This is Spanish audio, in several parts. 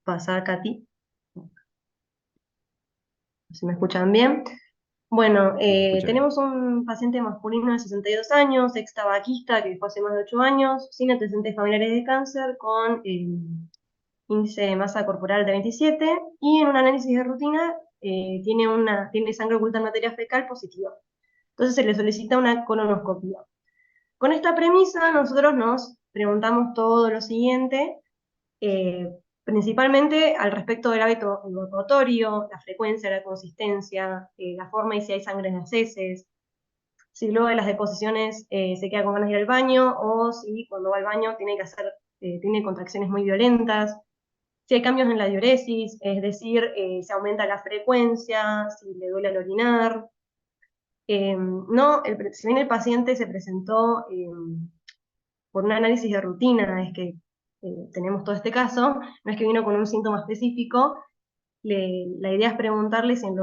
pasar, Katy, si me escuchan bien. Bueno, Escucha bien. tenemos un paciente masculino de 62 años, ex tabaquista, que dejó hace más de 8 años, sin antecedentes familiares de cáncer, con índice de masa corporal de 27, y en un análisis de rutina tiene sangre oculta en materia fecal positiva. Entonces se le solicita una colonoscopia. Con esta premisa, nosotros nos preguntamos todo lo siguiente, eh, principalmente al respecto del hábito evacuatorio, la frecuencia, la consistencia, la forma y si hay sangre en las heces, si luego de las deposiciones se queda con ganas de ir al baño o si cuando va al baño tiene contracciones muy violentas, si hay cambios en la diuresis, es decir, si aumenta la frecuencia, si le duele al orinar. No, si bien el paciente se presentó por un análisis de rutina, es que tenemos todo este caso, no es que vino con un síntoma específico, la idea es preguntarle si en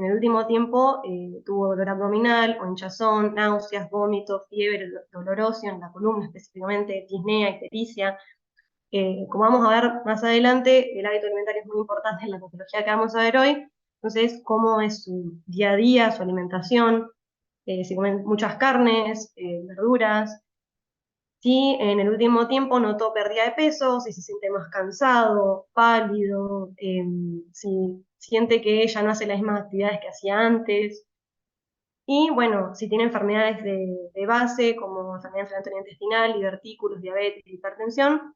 el último tiempo tuvo dolor abdominal o hinchazón, náuseas, vómitos, fiebre, dolor óseo en la columna específicamente, disnea, ictericia. Como vamos a ver más adelante, el hábito alimentario es muy importante en la patología que vamos a ver hoy, entonces cómo es su día a día, su alimentación, si comen muchas carnes, verduras, si en el último tiempo notó pérdida de peso, si se siente más cansado, pálido, si siente que ella no hace las mismas actividades que hacía antes. Y bueno, si tiene enfermedades de base, como enfermedad inflamatoria intestinal, divertículos, diabetes, hipertensión,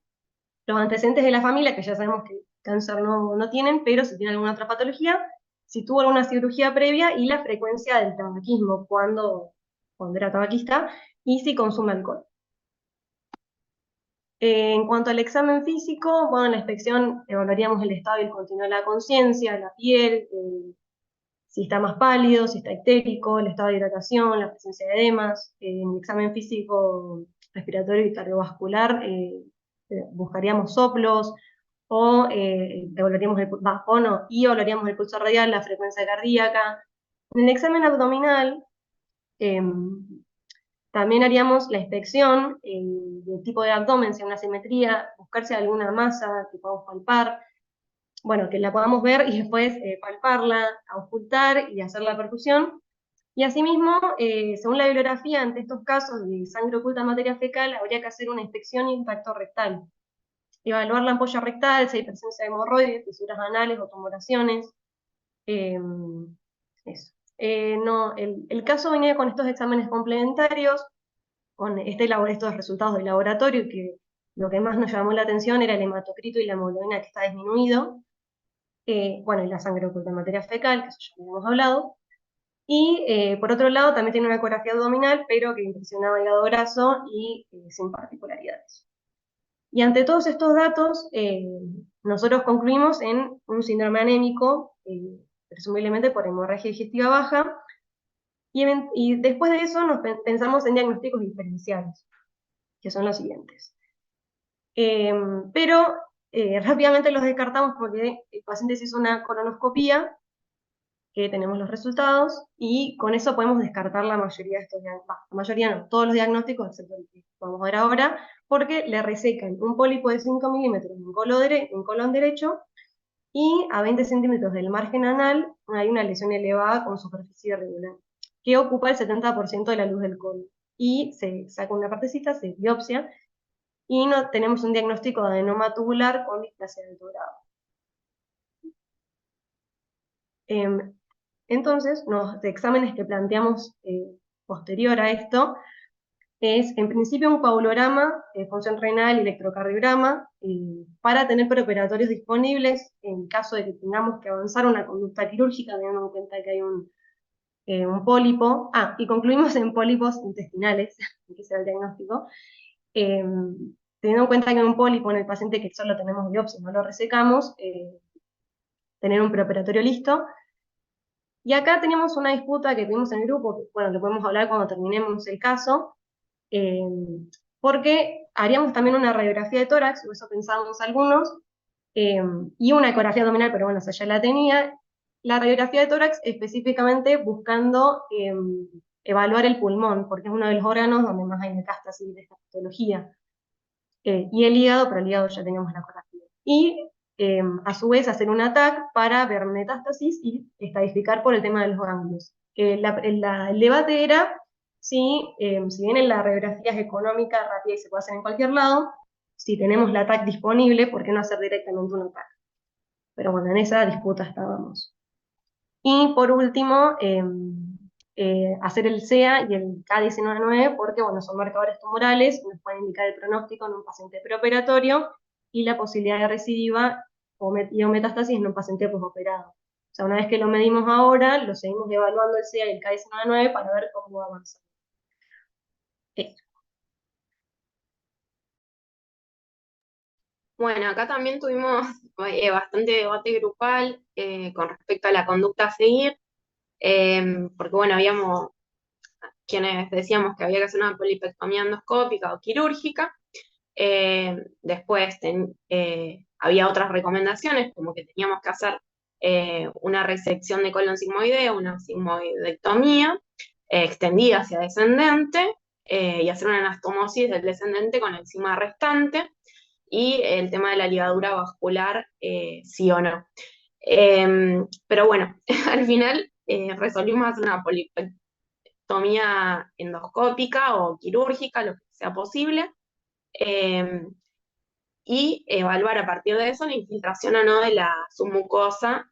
los antecedentes de la familia, que ya sabemos que cáncer no tienen, pero si tiene alguna otra patología, si tuvo alguna cirugía previa y la frecuencia del tabaquismo cuando era tabaquista, y si consume alcohol. En cuanto al examen físico, bueno, en la inspección evaluaríamos el estado y el continuo de la conciencia, la piel, si está más pálido, si está ictérico, el estado de hidratación, la presencia de edemas. En el examen físico respiratorio y cardiovascular buscaríamos soplos o evaluaríamos y evaluaríamos el pulso radial, la frecuencia cardíaca. En el examen abdominal, eh, también haríamos la inspección del tipo de abdomen, si hay una simetría, buscar si hay alguna masa que podamos palpar, bueno, que la podamos ver y después palparla, auscultar y hacer la percusión. Y asimismo, según la bibliografía, ante estos casos de sangre oculta en materia fecal, habría que hacer una inspección y un tacto rectal. Evaluar la ampolla rectal, si hay presencia de hemorroides, fisuras anales o tumoraciones. Eh, eso. No, el caso venía con estos exámenes complementarios, con estos resultados del laboratorio, que lo que más nos llamó la atención era el hematocrito y la hemoglobina que está disminuido, bueno, y la sangre oculta en materia fecal, que eso ya lo hemos hablado, y por otro lado también tiene una ecografía abdominal, pero que impresionaba el hígado graso y sin particularidades. Y ante todos estos datos, nosotros concluimos en un síndrome anémico, presumiblemente por hemorragia digestiva baja, y después de eso pensamos en diagnósticos diferenciales, que son los siguientes. Eh, pero rápidamente los descartamos porque el paciente se hizo una colonoscopía, que tenemos los resultados, y con eso podemos descartar la mayoría de estos diagnósticos, la mayoría no, todos los diagnósticos, excepto el que vamos a ver ahora, porque le resecan un pólipo de 5 milímetros en colon derecho, y a 20 centímetros del margen anal hay una lesión elevada con superficie irregular, que ocupa el 70% de la luz del colon. Y se saca una partecita, se biopsia, y no tenemos un diagnóstico de adenoma tubular con displasia de alto grado. Em, entonces, los exámenes que planteamos posterior a esto es, en principio, un coagulograma, función renal, electrocardiograma, para tener preoperatorios disponibles en caso de que tengamos que avanzar una conducta quirúrgica, teniendo en cuenta que hay un pólipo. Ah, y concluimos en pólipos intestinales, que será el diagnóstico. Eh, Teniendo en cuenta que hay un pólipo en el paciente que solo tenemos biopsia, no lo resecamos, tener un preoperatorio listo. Y acá teníamos una disputa que tuvimos en el grupo, que bueno, lo podemos hablar cuando terminemos el caso, eh, porque haríamos también una radiografía de tórax, o eso pensábamos algunos, eh, y una ecografía abdominal, pero bueno, esa ya la tenía. La radiografía de tórax específicamente buscando evaluar el pulmón, porque es uno de los órganos donde más hay metástasis de esta patología. Y el hígado, pero el hígado ya teníamos la ecografía. Y a su vez hacer un ATAC para ver metástasis y estadificar por el tema de los ganglios. El debate era si bien en la radiografía es económica, rápida y se puede hacer en cualquier lado, si tenemos la ATAC disponible, ¿por qué no hacer directamente un ATAC? Pero bueno, en esa disputa estábamos. Y por último, hacer el CEA y el K19 porque bueno, son marcadores tumorales, nos pueden indicar el pronóstico en un paciente preoperatorio y la posibilidad de recidiva o metástasis en un paciente postoperado. O sea, una vez que lo medimos ahora, lo seguimos evaluando el CEA y el K19 para ver cómo va avanzando. Bueno, acá también tuvimos bastante debate grupal con respecto a la conducta a seguir, porque bueno, habíamos quienes decíamos que había que hacer una polipectomía endoscópica o quirúrgica. Después había otras recomendaciones, como que teníamos que hacer una resección de colon sigmoideo, una sigmoidectomía extendida hacia descendente, y hacer una anastomosis del descendente con el sigma restante, y el tema de la ligadura vascular, sí o no. Pero bueno, al final resolvimos hacer una polipectomía endoscópica o quirúrgica, lo que sea posible, eh, y evaluar a partir de eso la infiltración o no de la submucosa,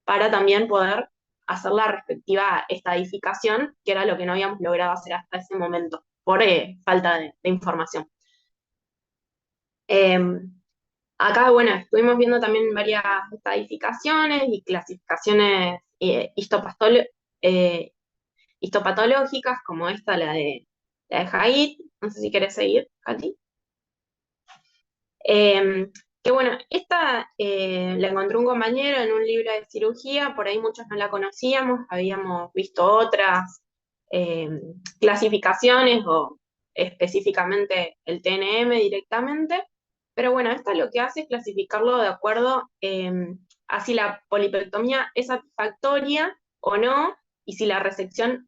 para también poder hacer la respectiva estadificación, que era lo que no habíamos logrado hacer hasta ese momento, por falta de información. Eh, Acá, bueno, estuvimos viendo también varias estadificaciones y clasificaciones eh, histopatológicas, como esta, la de Haidt. No sé si querés seguir, Katy. Eh, que bueno, esta la encontró un compañero en un libro de cirugía, por ahí muchos no la conocíamos, habíamos visto otras eh, clasificaciones o específicamente el TNM directamente, pero bueno, esta lo que hace es clasificarlo de acuerdo a si la polipectomía es satisfactoria o no, y si la resección,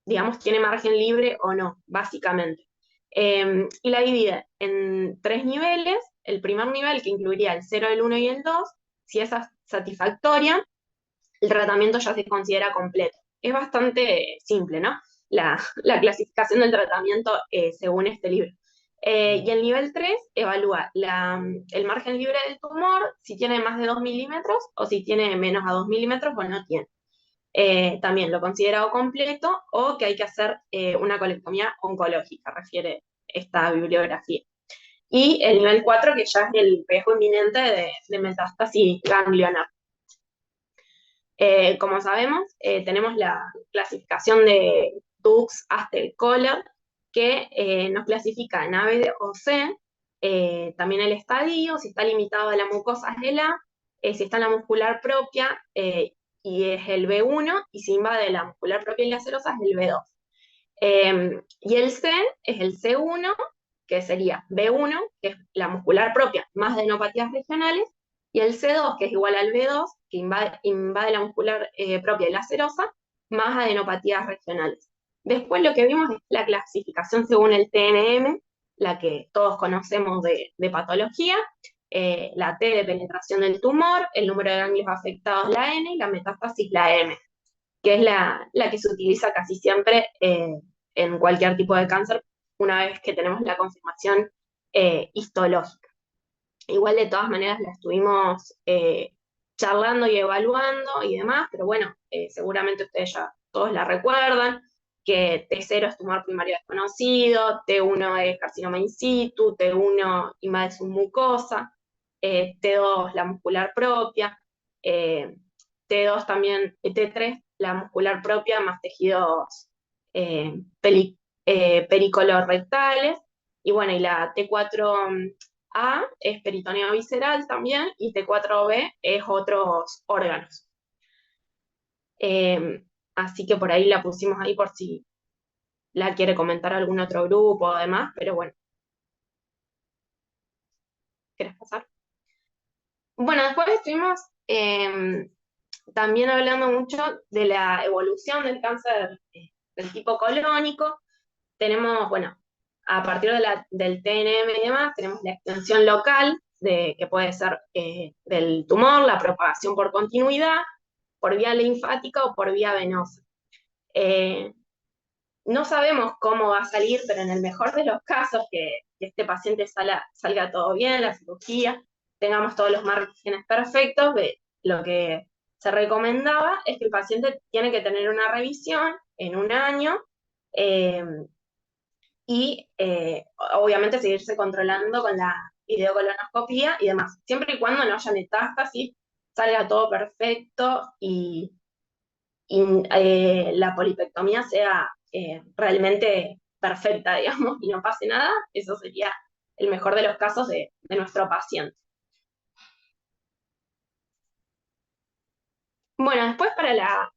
digamos, tiene margen libre o no, básicamente. Y la divide en tres niveles. El primer nivel, que incluiría el 0, el 1 y el 2, si es satisfactoria, el tratamiento ya se considera completo. Es bastante simple, ¿no? La clasificación del tratamiento según este libro. Y el nivel 3 evalúa el margen libre del tumor, si tiene más de 2 milímetros o si tiene menos a 2 milímetros o no tiene. También lo considerado completo o que hay que hacer una colectomía oncológica, refiere esta bibliografía. Y el nivel 4 que ya es el riesgo inminente de metástasis ganglionar. Como sabemos, tenemos la clasificación de Dux, Astel, Kohler, que nos clasifica en A, B o C, también el estadio, si está limitado a la mucosa es el A, si está en la muscular propia y es el B1, y si invade la muscular propia y la serosa es el B2. Y el C es el C1, que sería B1, que es la muscular propia, más adenopatías regionales, y el C2, que es igual al B2, que invade la muscular propia y la serosa, más adenopatías regionales. Después lo que vimos es la clasificación según el TNM, la que todos conocemos de patología, la T de penetración del tumor, el número de ganglios afectados, la N, y la metástasis, la M, que es la que se utiliza casi siempre en cualquier tipo de cáncer una vez que tenemos la confirmación histológica. Igual de todas maneras la estuvimos charlando y evaluando y demás, pero bueno, seguramente ustedes ya todos la recuerdan, que T0 es tumor primario desconocido, T1 es carcinoma in situ, T1 invade submucosa, T2 la muscular propia, eh, T2 también, T3 la muscular propia más tejidos eh, pericolorrectales, y bueno, y la T4 A es peritoneo visceral también, y T4B es otros órganos. Así que por ahí la pusimos ahí por si la quiere comentar algún otro grupo o demás, pero bueno, ¿quieres pasar? Bueno, después estuvimos también hablando mucho de la evolución del cáncer del tipo colónico. Tenemos, bueno, a partir del TNM y demás, tenemos la extensión local, que puede ser del tumor, la propagación por continuidad, por vía linfática o por vía venosa. Eh, no sabemos cómo va a salir, pero en el mejor de los casos, que este paciente salga todo bien, la cirugía, tengamos todos los márgenes perfectos, lo que se recomendaba es que el paciente tiene que tener una revisión en un año eh, y obviamente seguirse controlando con la videocolonoscopía y demás, siempre y cuando no haya metástasis, salga todo perfecto y la polipectomía sea realmente perfecta, digamos, y no pase nada, eso sería el mejor de los casos de nuestro paciente. Bueno, después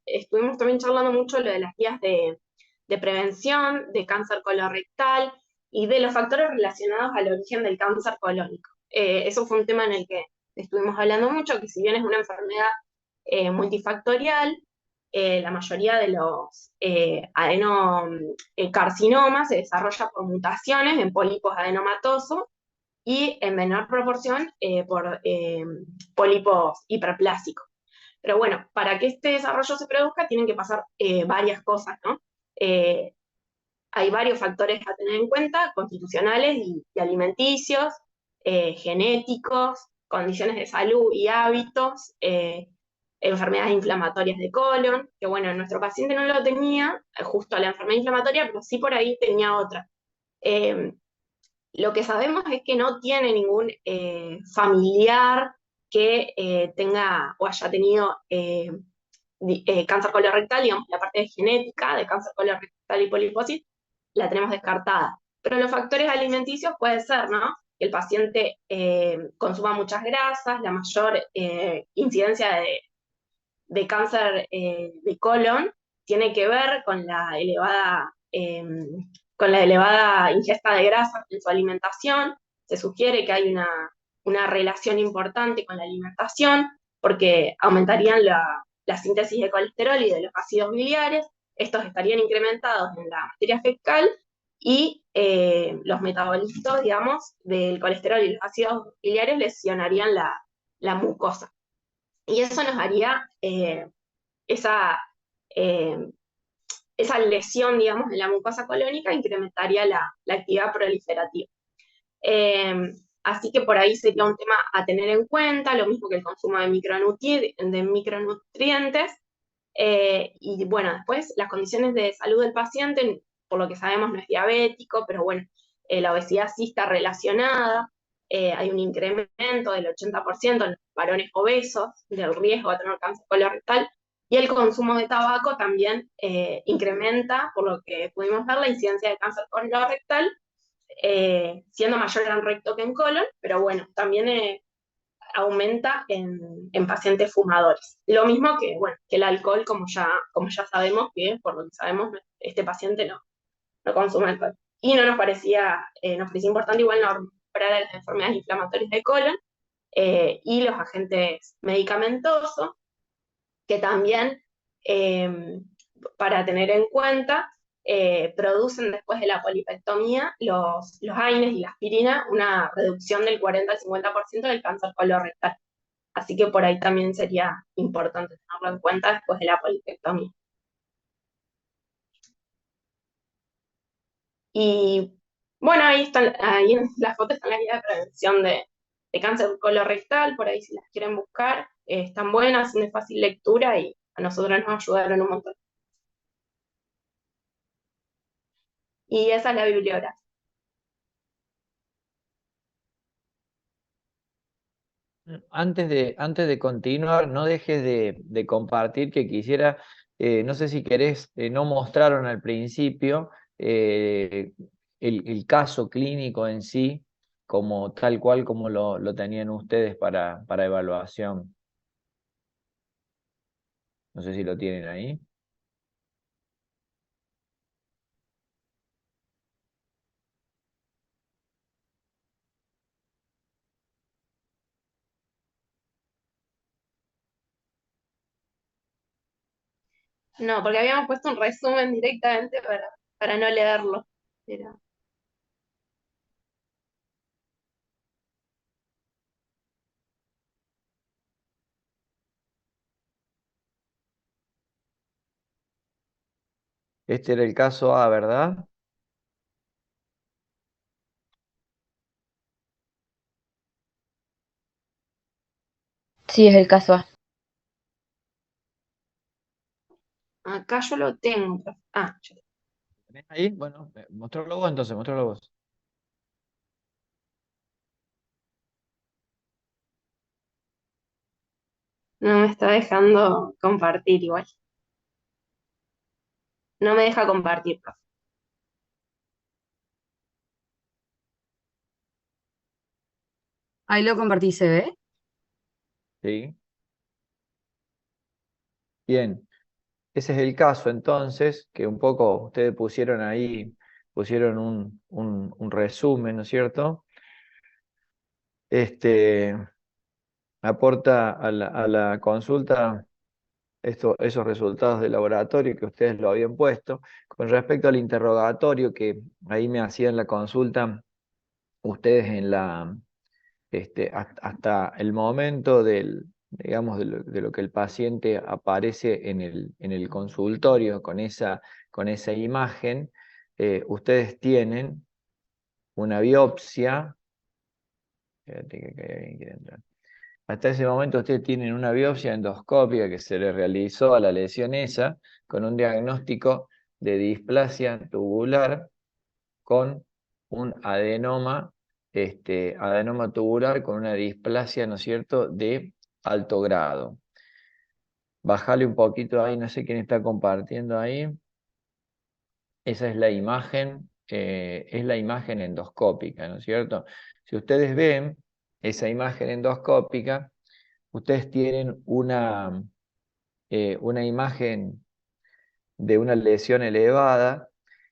estuvimos también charlando mucho lo de las guías de prevención de cáncer colorectal y de los factores relacionados al origen del cáncer colónico. Eso fue un tema en el que estuvimos hablando mucho, que si bien es una enfermedad multifactorial, la mayoría de los adenocarcinomas se desarrolla por mutaciones en pólipos adenomatosos y en menor proporción por pólipos hiperplásicos. Pero bueno, para que este desarrollo se produzca tienen que pasar varias cosas, ¿no? Eh, hay varios factores a tener en cuenta, constitucionales y alimenticios, genéticos, condiciones de salud y hábitos, enfermedades inflamatorias de colon, que bueno, nuestro paciente no lo tenía, justo la enfermedad inflamatoria, pero sí por ahí tenía otra. Eh, lo que sabemos es que no tiene ningún familiar que tenga o haya tenido cáncer colorectal, digamos, la parte de genética de cáncer colorectal y poliposis, la tenemos descartada. Pero los factores alimenticios puede ser, ¿no? Que el paciente consuma muchas grasas, la mayor incidencia de cáncer de colon tiene que ver con la elevada ingesta de grasas en su alimentación. Se sugiere que hay una relación importante con la alimentación porque aumentarían la síntesis de colesterol y de los ácidos biliares. Estos estarían incrementados en la materia fecal y los metabolitos, digamos, del colesterol y los ácidos biliares lesionarían la mucosa. Y eso nos haría esa, eh, esa lesión, digamos, en la mucosa colónica, incrementaría la actividad proliferativa. Eh, Así que por ahí sería un tema a tener en cuenta, lo mismo que el consumo de micronutrientes. Y bueno, después las condiciones de salud del paciente, por lo que sabemos no es diabético, pero bueno, la obesidad sí está relacionada. Hay un incremento del 80% en los varones obesos del riesgo de tener cáncer colorectal y el consumo de tabaco también incrementa, por lo que pudimos ver, la incidencia de cáncer colorectal, siendo mayor en recto que en colon, pero bueno, también aumenta en pacientes fumadores. Lo mismo que, bueno, que el alcohol, como ya sabemos, que por lo que sabemos, este paciente no consume alcohol. Y no nos parecía importante igual nombrar las enfermedades inflamatorias de colon y los agentes medicamentosos, que también, para tener en cuenta, producen después de la polipectomía los AINES y la aspirina una reducción del 40 al 50% del cáncer colorectal. Así que por ahí también sería importante tenerlo en cuenta después de la polipectomía. Y bueno, ahí en las fotos están las guías de prevención de cáncer colorectal, por ahí si las quieren buscar, están buenas, son de fácil lectura y a nosotros nos ayudaron un montón. Y esa es la bibliografía. Antes de continuar, no dejes de compartir que quisiera, no sé si querés, no mostraron al principio el caso clínico en sí, como tal cual como lo tenían ustedes para evaluación. No sé si lo tienen ahí. No, porque habíamos puesto un resumen directamente para no leerlo. Pero Este era el caso A, ¿verdad? Sí, es el caso A. Acá yo lo tengo, profe. Ah, ¿Tenés ahí? Bueno, mostralo vos entonces, mostralo vos. no me está dejando compartir igual. No me deja compartir, profe. Ahí lo compartí, ¿se ve? ¿Sí? Bien, ese es el caso entonces, que un poco ustedes pusieron ahí, pusieron un resumen, ¿no es cierto? Aporta a la consulta esos resultados de laboratorio que ustedes lo habían puesto. Con respecto al interrogatorio que ahí me hacían la consulta, ustedes hasta el momento digamos, de lo que el paciente aparece en el consultorio con esa imagen, ustedes tienen una biopsia. Espérate que alguien quiere entrar. Hasta ese momento ustedes tienen una biopsia endoscópica que se le realizó a la lesión esa con un diagnóstico de displasia tubular con un adenoma tubular con una displasia, ¿no es cierto?, de alto grado. Bájale un poquito ahí, no sé quién está compartiendo ahí. Esa es la imagen endoscópica, ¿no es cierto? Si ustedes ven esa imagen endoscópica, ustedes tienen una imagen de una lesión elevada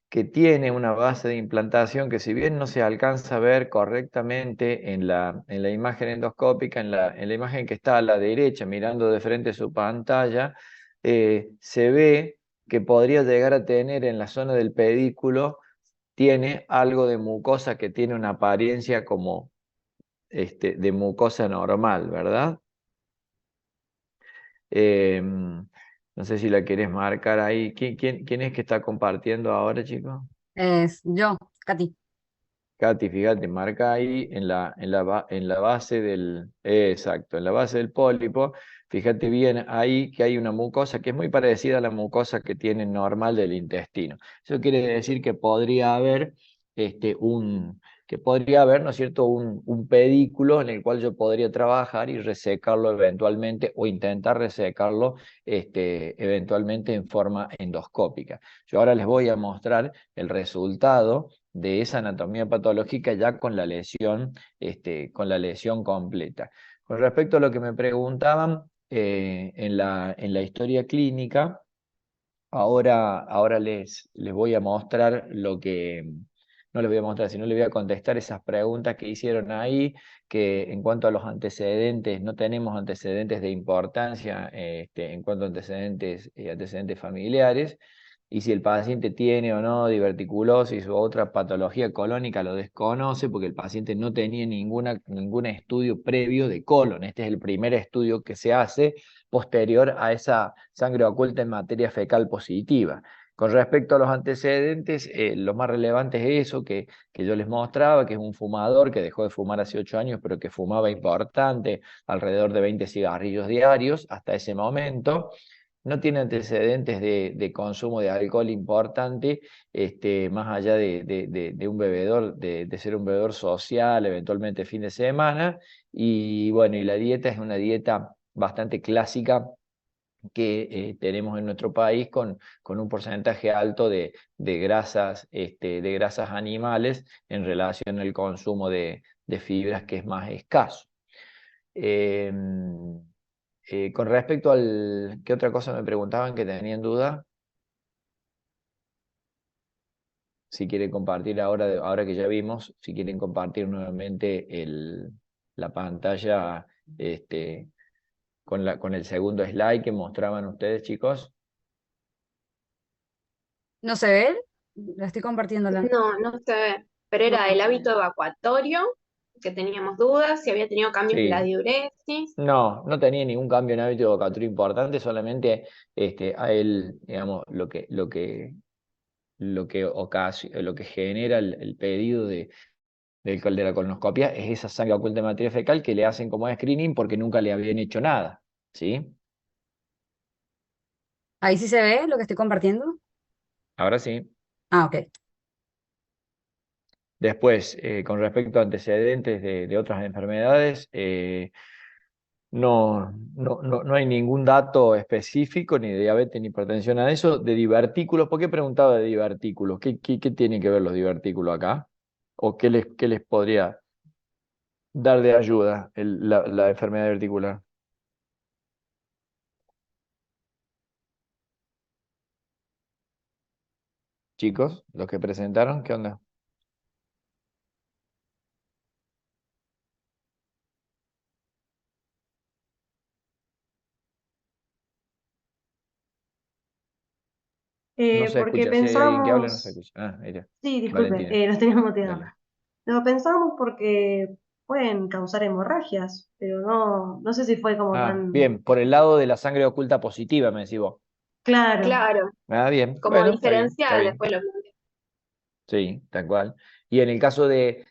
que tiene una base de implantación que, si bien no se alcanza a ver correctamente en la imagen endoscópica, en la imagen que está a la derecha mirando de frente su pantalla, se ve que podría llegar a tener en la zona del pedículo, tiene algo de mucosa que tiene una apariencia como de mucosa normal, ¿verdad? No sé si la quieres marcar ahí. ¿Quién es que está compartiendo ahora, chicos? Es yo, Katy. Katy, fíjate, marca ahí en la base exacto, en la base del pólipo. Fíjate bien ahí que hay una mucosa que es muy parecida a la mucosa que tiene normal del intestino. Eso quiere decir que podría haber ¿no es cierto?, un pedículo en el cual yo podría trabajar y resecarlo eventualmente o intentar resecarlo eventualmente en forma endoscópica. Yo ahora les voy a mostrar el resultado de esa anatomía patológica ya con la lesión completa. Con respecto a lo que me preguntaban en la historia clínica, ahora les voy a mostrar no les voy a mostrar, sino les voy a contestar esas preguntas que hicieron ahí, que en cuanto a los antecedentes, no tenemos antecedentes de importancia en cuanto a antecedentes familiares, y si el paciente tiene o no diverticulosis u otra patología colónica lo desconoce porque el paciente no tenía ningún estudio previo de colon. Este es el primer estudio que se hace posterior a esa sangre oculta en materia fecal positiva. Con respecto a los antecedentes, lo más relevante es eso que yo les mostraba, que es un fumador que dejó de fumar hace 8 años, pero que fumaba importante, alrededor de 20 cigarrillos diarios hasta ese momento. No tiene antecedentes de consumo de alcohol importante, más allá de un bebedor, de ser un bebedor social, eventualmente fin de semana. Y bueno, y la dieta es una dieta bastante clásica que tenemos en nuestro país con un porcentaje alto de grasas animales en relación al consumo de fibras que es más escaso. Con respecto ¿qué otra cosa me preguntaban que tenían duda? Si quieren compartir ahora que ya vimos, si quieren compartir nuevamente la pantalla con el segundo slide que mostraban ustedes, chicos. ¿No se ve? La estoy compartiéndola. No, no se ve. Pero era el hábito evacuatorio, que teníamos dudas, si había tenido cambios de la Sí. diuresis. No tenía ningún cambio en hábito evocatorio importante, solamente a él, digamos, lo que lo que genera el pedido de la colonoscopia es esa sangre oculta de materia fecal que le hacen como screening porque nunca le habían hecho nada, ¿sí? Ahí sí se ve lo que estoy compartiendo. Ahora sí. Ah, ok. Después, con respecto a antecedentes de otras enfermedades, no hay ningún dato específico, ni de diabetes, ni hipertensión, nada de eso. De divertículos, ¿por qué preguntaba de divertículos? ¿Qué tienen que ver los divertículos acá? ¿O qué les podría dar de ayuda la enfermedad diverticular? Chicos, los que presentaron, ¿qué onda? No se Porque escucha. Si hay alguien que habla, no se pensamos, escucha. Ah, ahí está. sí, disculpe, Valentina, los teníamos muteados. dale. Lo pensamos porque pueden causar hemorragias, pero no sé si fue como Ah, tan bien, por el lado de la sangre oculta positiva, me decís vos. claro. Claro, Ah, bien, como bueno, está bien, está diferencial bien. después lo planteé. Sí, tal cual. Y en el caso de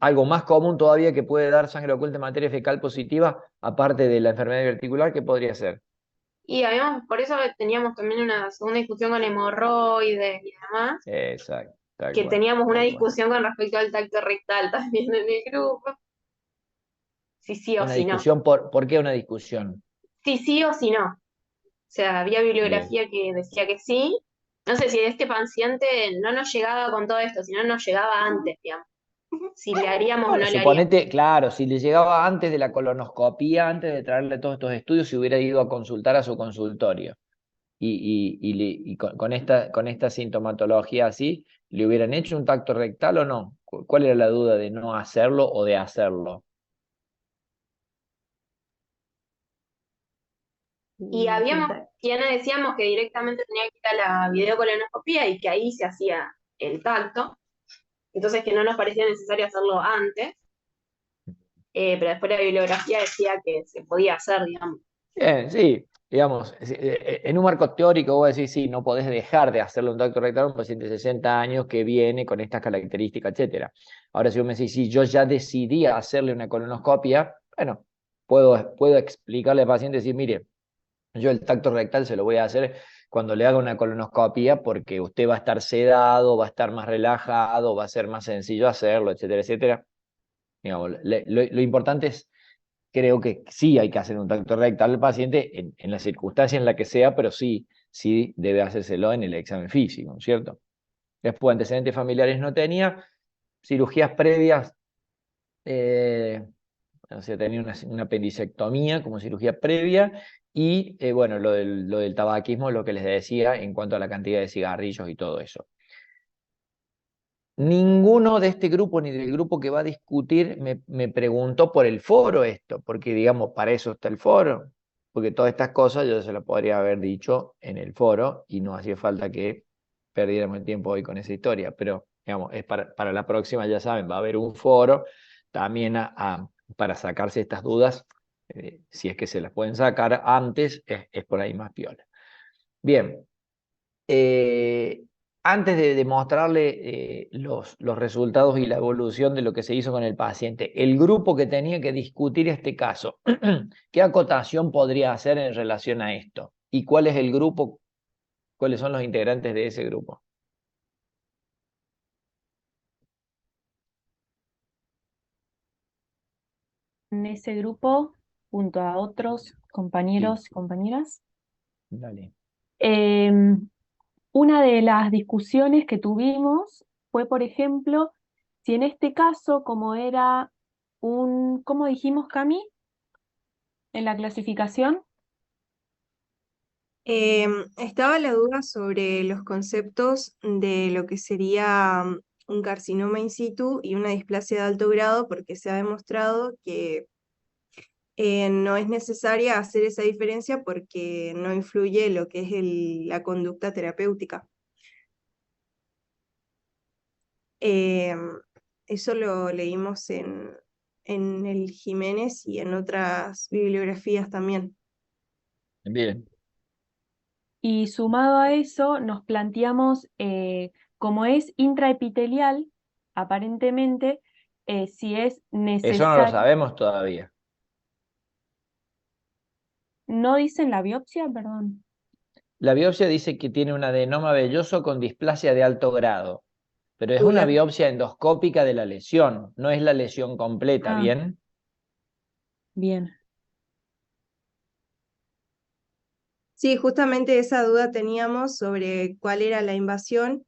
algo más común todavía que puede dar sangre oculta en materia fecal positiva, aparte de la enfermedad diverticular, ¿qué podría ser? Y habíamos, por eso teníamos también una segunda discusión con hemorroides y demás, Exacto, tal que cual, teníamos una tal cual. discusión con respecto al tacto rectal también en el grupo, si sí o Una si no. discusión, ¿por qué una discusión? Si sí o si no. O sea, había Bien. bibliografía que decía que sí. No sé si este paciente no nos llegaba con todo esto, sino nos llegaba antes, digamos. Si le haríamos o Bueno, no le haríamos. suponete, claro, si le llegaba antes de la colonoscopía, antes de traerle todos estos estudios, si hubiera ido a consultar a su consultorio. Y con esta sintomatología así, ¿le hubieran hecho un tacto rectal o no? ¿Cuál era la duda de no hacerlo o de hacerlo? Y Sí, habíamos quienes decíamos que directamente tenía que ir a la videocolonoscopía y que ahí se hacía el tacto. Entonces que no nos parecía necesario hacerlo antes, pero después la bibliografía decía que se podía hacer, digamos. Bien, sí, digamos, en un marco teórico vos decís, sí, no podés dejar de hacerle un tacto rectal a un paciente de 60 años que viene con estas características, etcétera. Ahora, si vos me decís, sí, yo ya decidí hacerle una colonoscopia, bueno, puedo explicarle al paciente, decir, mire, yo el tacto rectal se lo voy a hacer cuando le haga una colonoscopia porque usted va a estar sedado, va a estar más relajado, va a ser más sencillo hacerlo, etcétera, etcétera. Digamos, lo importante es, creo que sí hay que hacer un tacto rectal al paciente en la circunstancia en la que sea, pero sí debe hacérselo en el examen físico, ¿cierto? Después, antecedentes familiares no tenía, cirugías previas, o sea, tenía una apendicectomía como cirugía previa y, bueno, lo del tabaquismo, lo que les decía en cuanto a la cantidad de cigarrillos y todo eso. Ninguno de este grupo ni del grupo que va a discutir me preguntó por el foro esto, porque digamos, para eso está el foro, porque todas estas cosas yo se las podría haber dicho en el foro y no hacía falta que perdiéramos el tiempo hoy con esa historia, pero digamos, es para la próxima, ya saben, va a haber un foro también para sacarse estas dudas, si es que se las pueden sacar antes, es por ahí más piola. Bien. Eh, Antes de mostrarle los resultados y la evolución de lo que se hizo con el paciente, el grupo que tenía que discutir este caso, ¿qué acotación podría hacer en relación a esto? ¿Y cuál es el grupo, cuáles son los integrantes de ese grupo? En ese grupo, junto a otros Sí, compañeros y compañeras, dale. em, una de las discusiones que tuvimos fue, por ejemplo, si en este caso, como era ¿cómo dijimos, Cami, en la clasificación? Estaba la duda sobre los conceptos de lo que sería un carcinoma in situ y una displasia de alto grado, porque se ha demostrado que no es necesaria hacer esa diferencia porque no influye lo que es la conducta terapéutica. Eso lo leímos en el Jiménez y en otras bibliografías también. Bien. Y sumado a eso, nos planteamos como es intraepitelial, aparentemente, si es Eso no lo necesario, sabemos todavía. no dice en la biopsia, perdón. La biopsia dice que tiene un adenoma velloso con displasia de alto grado, pero es una Tubular. biopsia endoscópica de la lesión, no es la lesión completa, Ah, ¿bien? bien. Sí, justamente esa duda teníamos sobre cuál era la invasión,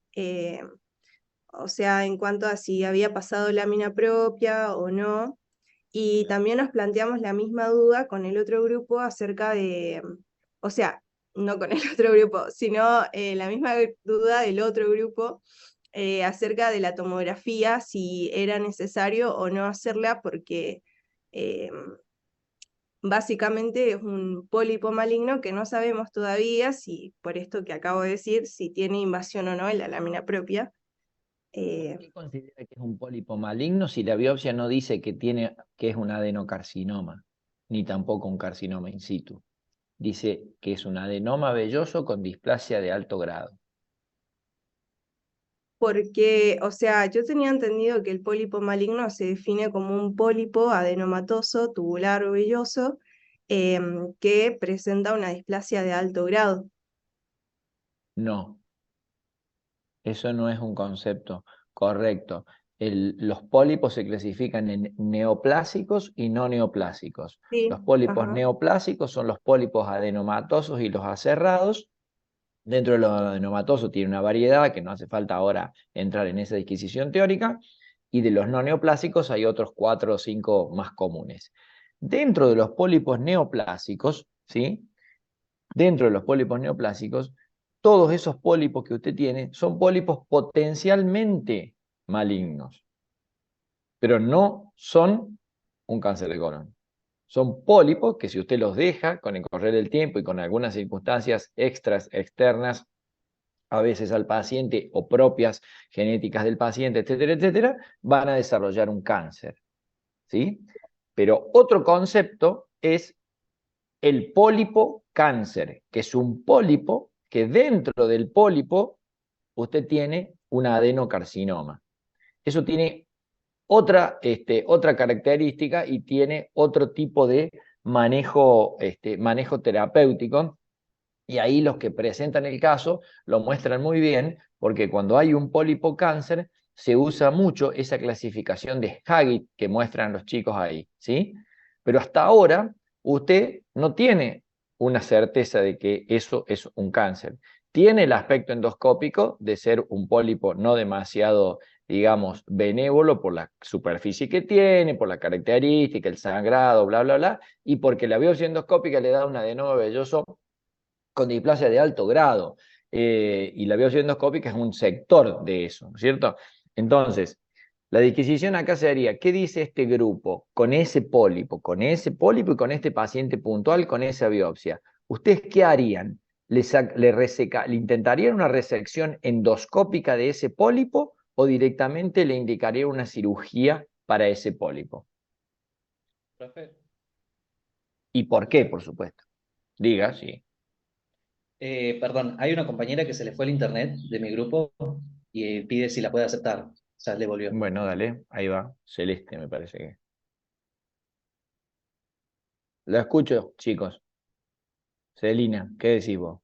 o sea, en cuanto a si había pasado lámina propia o no. Y también nos planteamos la misma duda con el otro grupo acerca de, o sea, no con el otro grupo, sino la misma duda del otro grupo acerca de la tomografía, si era necesario o no hacerla, porque eh, básicamente es un pólipo maligno que no sabemos todavía si, por esto que acabo de decir, si tiene invasión o no en la lámina propia. ¿Por qué considera que es un pólipo maligno si la biopsia no dice que es un adenocarcinoma, ni tampoco un carcinoma in situ? Dice que es un adenoma velloso con displasia de alto grado. Porque, o sea, yo tenía entendido que el pólipo maligno se define como un pólipo adenomatoso, tubular o velloso, que presenta una displasia de alto grado. No, eso no es un concepto correcto. Los pólipos se clasifican en neoplásicos y no neoplásicos. Sí, Los pólipos ajá. neoplásicos son los pólipos adenomatosos y los acerrados. Dentro de los adenomatosos tiene una variedad que no hace falta ahora entrar en esa disquisición teórica, y de los no neoplásicos hay otros 4 o 5 más comunes. Dentro de los pólipos neoplásicos, ¿sí? Dentro de los pólipos neoplásicos, todos esos pólipos que usted tiene son pólipos potencialmente malignos, pero no son un cáncer de colon. Son pólipos que si usted los deja con el correr del tiempo y con algunas circunstancias extras, externas, a veces al paciente o propias genéticas del paciente, etcétera, etcétera, van a desarrollar un cáncer, ¿sí? Pero otro concepto es el pólipo cáncer, que es un pólipo que dentro del pólipo usted tiene un adenocarcinoma. Eso tiene otra característica y tiene otro tipo de manejo terapéutico. Y ahí los que presentan el caso lo muestran muy bien, porque cuando hay un pólipo cáncer se usa mucho esa clasificación de Haggit que muestran los chicos ahí, ¿sí? Pero hasta ahora usted no tiene una certeza de que eso es un cáncer. Tiene el aspecto endoscópico de ser un pólipo no demasiado, digamos, benévolo por la superficie que tiene, por la característica, el sangrado, bla, bla, bla, y porque la biopsia endoscópica le da un adenoma velloso con displasia de alto grado, y la biopsia endoscópica es un sector de eso, ¿no es cierto? Entonces, la disquisición acá sería, ¿qué dice este grupo con ese pólipo y con este paciente puntual con esa biopsia? ¿Ustedes qué harían? ¿Le intentarían una resección endoscópica de ese pólipo o directamente le indicarían una cirugía para ese pólipo? Profe, ¿Y por qué, por supuesto? Diga, sí. perdón, hay una compañera que se le fue el internet de mi grupo y pide si la puede aceptar. Ya le volvió. Bueno, dale, ahí va. Celeste, me parece que. Lo escucho, chicos. Celina, ¿qué decís vos?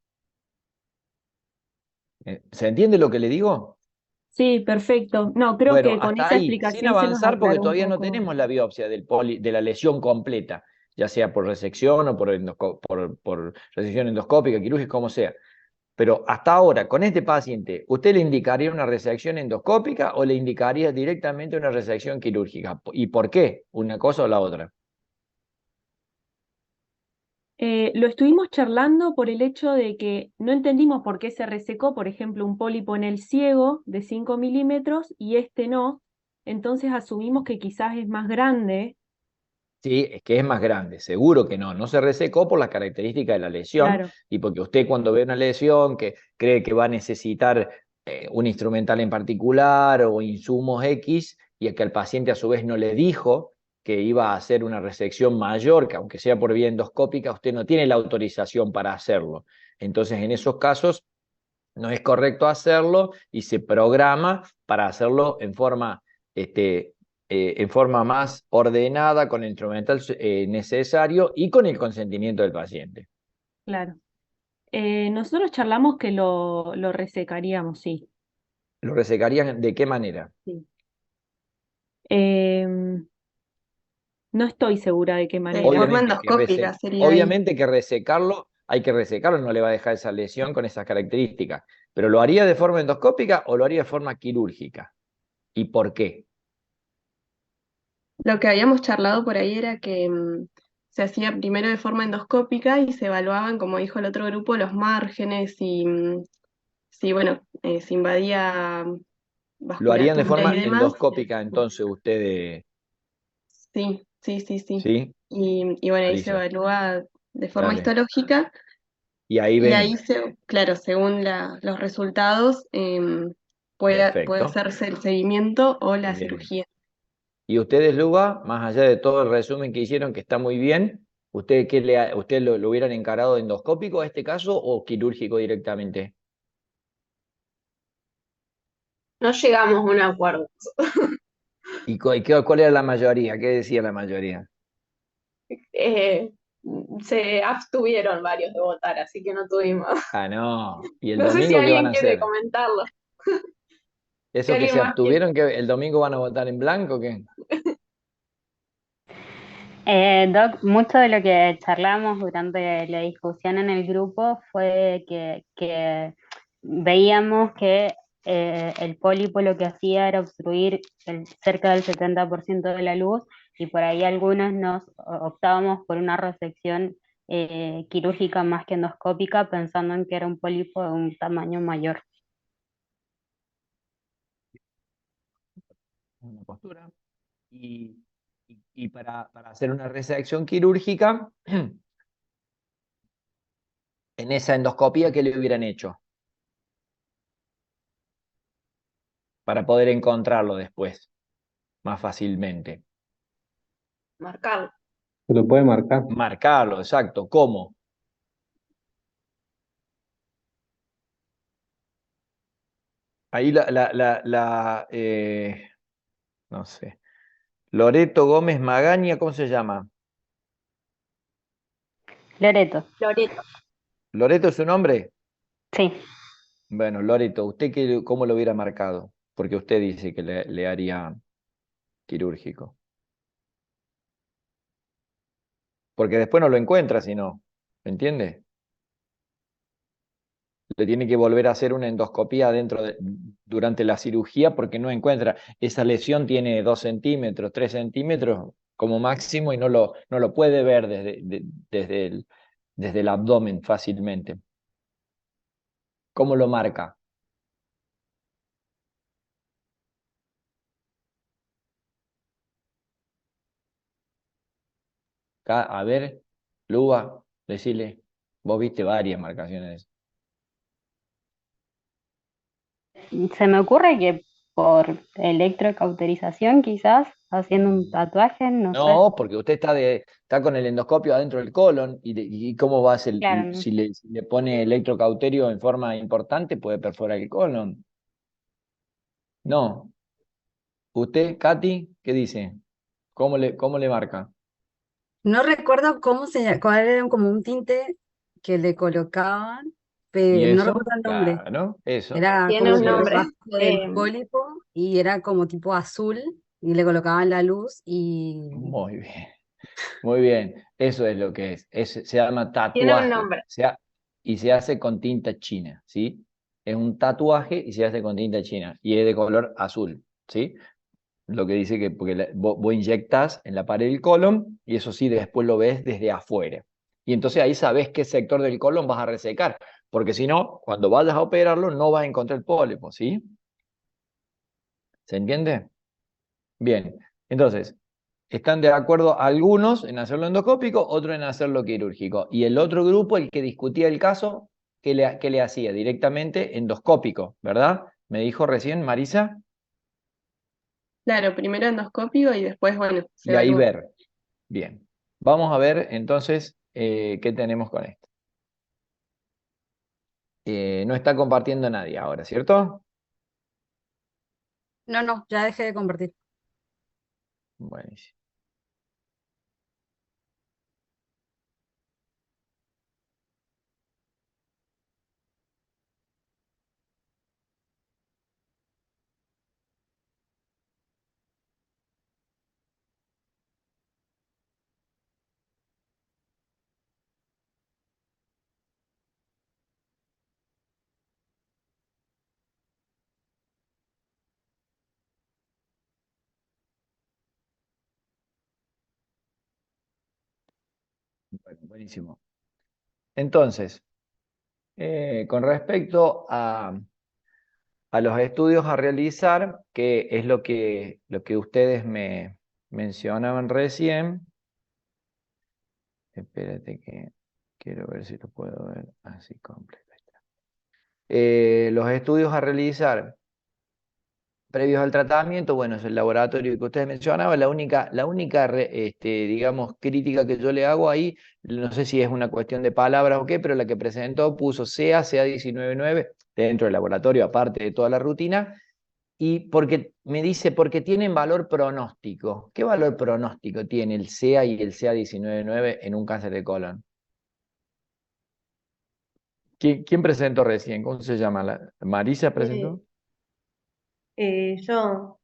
¿Se entiende lo que le digo? Sí, perfecto. No, creo Bueno, que con hasta esa ahí, sin explicación se nos avanzar, porque aclaró un todavía no poco. tenemos la biopsia de la lesión completa, ya sea por resección o por resección endoscópica, quirúrgica, como sea. Pero hasta ahora, con este paciente, ¿usted le indicaría una resección endoscópica o le indicaría directamente una resección quirúrgica? ¿Y por qué? ¿Una cosa o la otra? Lo estuvimos charlando por el hecho de que no entendimos por qué se resecó, por ejemplo, un pólipo en el ciego de 5 milímetros y este no. Entonces asumimos que quizás es más grande. Sí, es que es más grande, seguro que no. No se resecó por las características de la lesión Claro, y porque usted cuando ve una lesión que cree que va a necesitar un instrumental en particular o insumos X y que al paciente a su vez no le dijo que iba a hacer una resección mayor, que aunque sea por vía endoscópica, usted no tiene la autorización para hacerlo. Entonces, en esos casos, no es correcto hacerlo y se programa para hacerlo en forma más ordenada, con el instrumental necesario y con el consentimiento del paciente. Claro. Nosotros charlamos que lo resecaríamos, sí. ¿Lo resecarían de qué manera? Sí. Em, no estoy segura de qué De manera. forma Obviamente que, endoscópica sería ahí. obviamente que resecarlo, hay que resecarlo, no le va a dejar esa lesión con esas características. ¿Pero lo haría de forma endoscópica o lo haría de forma quirúrgica? ¿Y por qué? Lo que habíamos charlado por ahí era que se hacía primero de forma endoscópica y se evaluaban, como dijo el otro grupo, los márgenes y si, bueno, se invadía Lo harían de vasculatura forma y demás. endoscópica, entonces ustedes, Sí, sí, sí, sí. ¿sí? Y bueno, ahí se Marisa, evalúa de forma dale. histológica Y ahí y ahí ven, claro, según los resultados, puede perfecto, hacerse el seguimiento o la bien. cirugía. Y ustedes, Luba, más allá de todo el resumen que hicieron, que está muy bien, ¿ustedes usted lo hubieran encarado endoscópico a este caso o quirúrgico directamente? No llegamos a un acuerdo. ¿Y cuál era la mayoría? ¿Qué decía la mayoría? Eh, Se abstuvieron varios de votar, así que no tuvimos. Ah, no. ¿Y el No sé si domingo qué van alguien a quiere hacer? comentarlo. Si ¿Esos que alguien se más quiere. abstuvieron, que el domingo van a votar en blanco o qué? Doc, mucho de lo que charlamos durante la discusión en el grupo fue que veíamos que el pólipo lo que hacía era obstruir cerca del 70% de la luz y por ahí algunos nos optábamos por una resección quirúrgica más que endoscópica pensando en que era un pólipo de un tamaño mayor. Una postura. Y para hacer una resección quirúrgica, en esa endoscopía, ¿qué le hubieran hecho? Para poder encontrarlo después, más fácilmente. Marcarlo. Se lo puede marcar. Marcarlo, exacto. ¿Cómo? Ahí no sé. Loreto Gómez Magaña, ¿cómo se llama? Loreto, Loreto. ¿Loreto es su nombre? sí. Bueno, Loreto, ¿usted cómo lo hubiera marcado? Porque usted dice que le haría quirúrgico. Porque después no lo encuentra si no. ¿Me entiende? Le tiene que volver a hacer una endoscopía durante la cirugía porque no encuentra. Esa lesión tiene 2 centímetros, 3 centímetros como máximo y no lo puede ver desde el abdomen fácilmente. ¿Cómo lo marca? A ver, Luba, decile, vos viste varias marcaciones. Se me ocurre que por electrocauterización, quizás, haciendo un tatuaje, no sé. No, porque usted está con el endoscopio adentro del colon y cómo va a ser, Claro, no. si le pone electrocauterio en forma importante, puede perforar el colon. No. ¿Usted, Katy, qué dice? ¿Cómo le marca? No recuerdo cuál era como un tinte que le colocaban, ¿Y pero no eso? recuerdo el nombre. Claro, eso. Era Tiene como un Así por es. nombre. debajo del pólipo y era como tipo azul y le colocaban la luz y Muy bien. Muy bien. Eso es lo que es. Se llama Tiene un tatuaje. nombre. Y se hace con tinta china, ¿sí? Es un tatuaje y se hace con tinta china. Y es de color azul, ¿sí? Lo que dice que porque vos inyectás en la pared del colon y eso sí después lo ves desde afuera. Y entonces ahí sabes qué sector del colon vas a resecar, porque si no, cuando vayas a operarlo no vas a encontrar el pólipo, ¿sí? ¿Se entiende? Bien, entonces, están de acuerdo algunos en hacerlo endoscópico, otros en hacerlo quirúrgico. Y el otro grupo, el que discutía el caso, ¿qué le hacía? Directamente endoscópico, ¿verdad? Me dijo recién Marisa, Claro, primero endoscópico y después, bueno, se y ahí evalúa. ver. Bien, vamos a ver entonces qué tenemos con esto. No está compartiendo nadie ahora, ¿cierto? No, ya dejé de compartir. Buenísimo. Bueno, buenísimo. Entonces, con respecto a los estudios a realizar, que es lo que ustedes me mencionaban recién. Espérate que quiero ver si lo puedo ver así completo. Los estudios a realizar previos al tratamiento, bueno, es el laboratorio que ustedes mencionaban. La única digamos, crítica que yo le hago ahí, no sé si es una cuestión de palabras o qué, pero la que presentó puso CA199 dentro del laboratorio, aparte de toda la rutina, y porque me dice, porque tienen valor pronóstico. ¿Qué valor pronóstico tiene el CA y el CA199 en un cáncer de colon? ¿Quién presentó recién? ¿Cómo se llama? ¿Marisa presentó? Yo,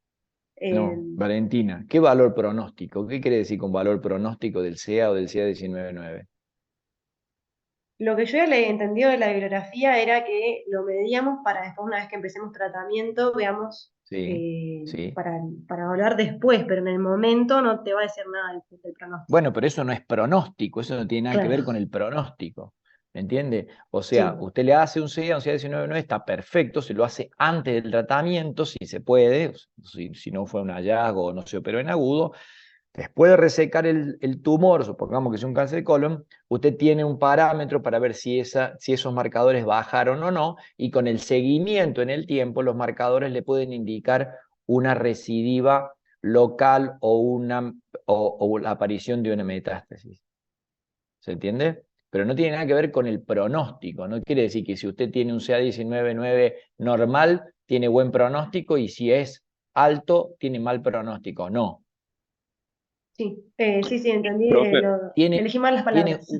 No, Valentina. ¿Qué valor pronóstico? ¿Qué quiere decir con valor pronóstico del CA o del CA199? lo que yo le he entendido de la bibliografía era que lo medíamos para después, una vez que empecemos tratamiento, veamos Sí. para evaluar después, pero en el momento no te va a decir nada del pronóstico. Bueno, pero eso no es pronóstico, eso no tiene nada que ver Claro. con el pronóstico. ¿Me entiende? O Sí. sea, usted le hace un CA, un CA199, está perfecto, se lo hace antes del tratamiento, si se puede, si no fue un hallazgo o no se operó en agudo. Después de resecar el tumor, supongamos que es un cáncer de colon, usted tiene un parámetro para ver si esos marcadores bajaron o no, y con el seguimiento en el tiempo, los marcadores le pueden indicar una recidiva local o la aparición de una metástasis. ¿Se entiende? Pero no tiene nada que ver con el pronóstico. No quiere decir que si usted tiene un CA199 normal, tiene buen pronóstico, y si es alto, tiene mal pronóstico. No. Sí, entendí. Profe, Elegí mal las palabras.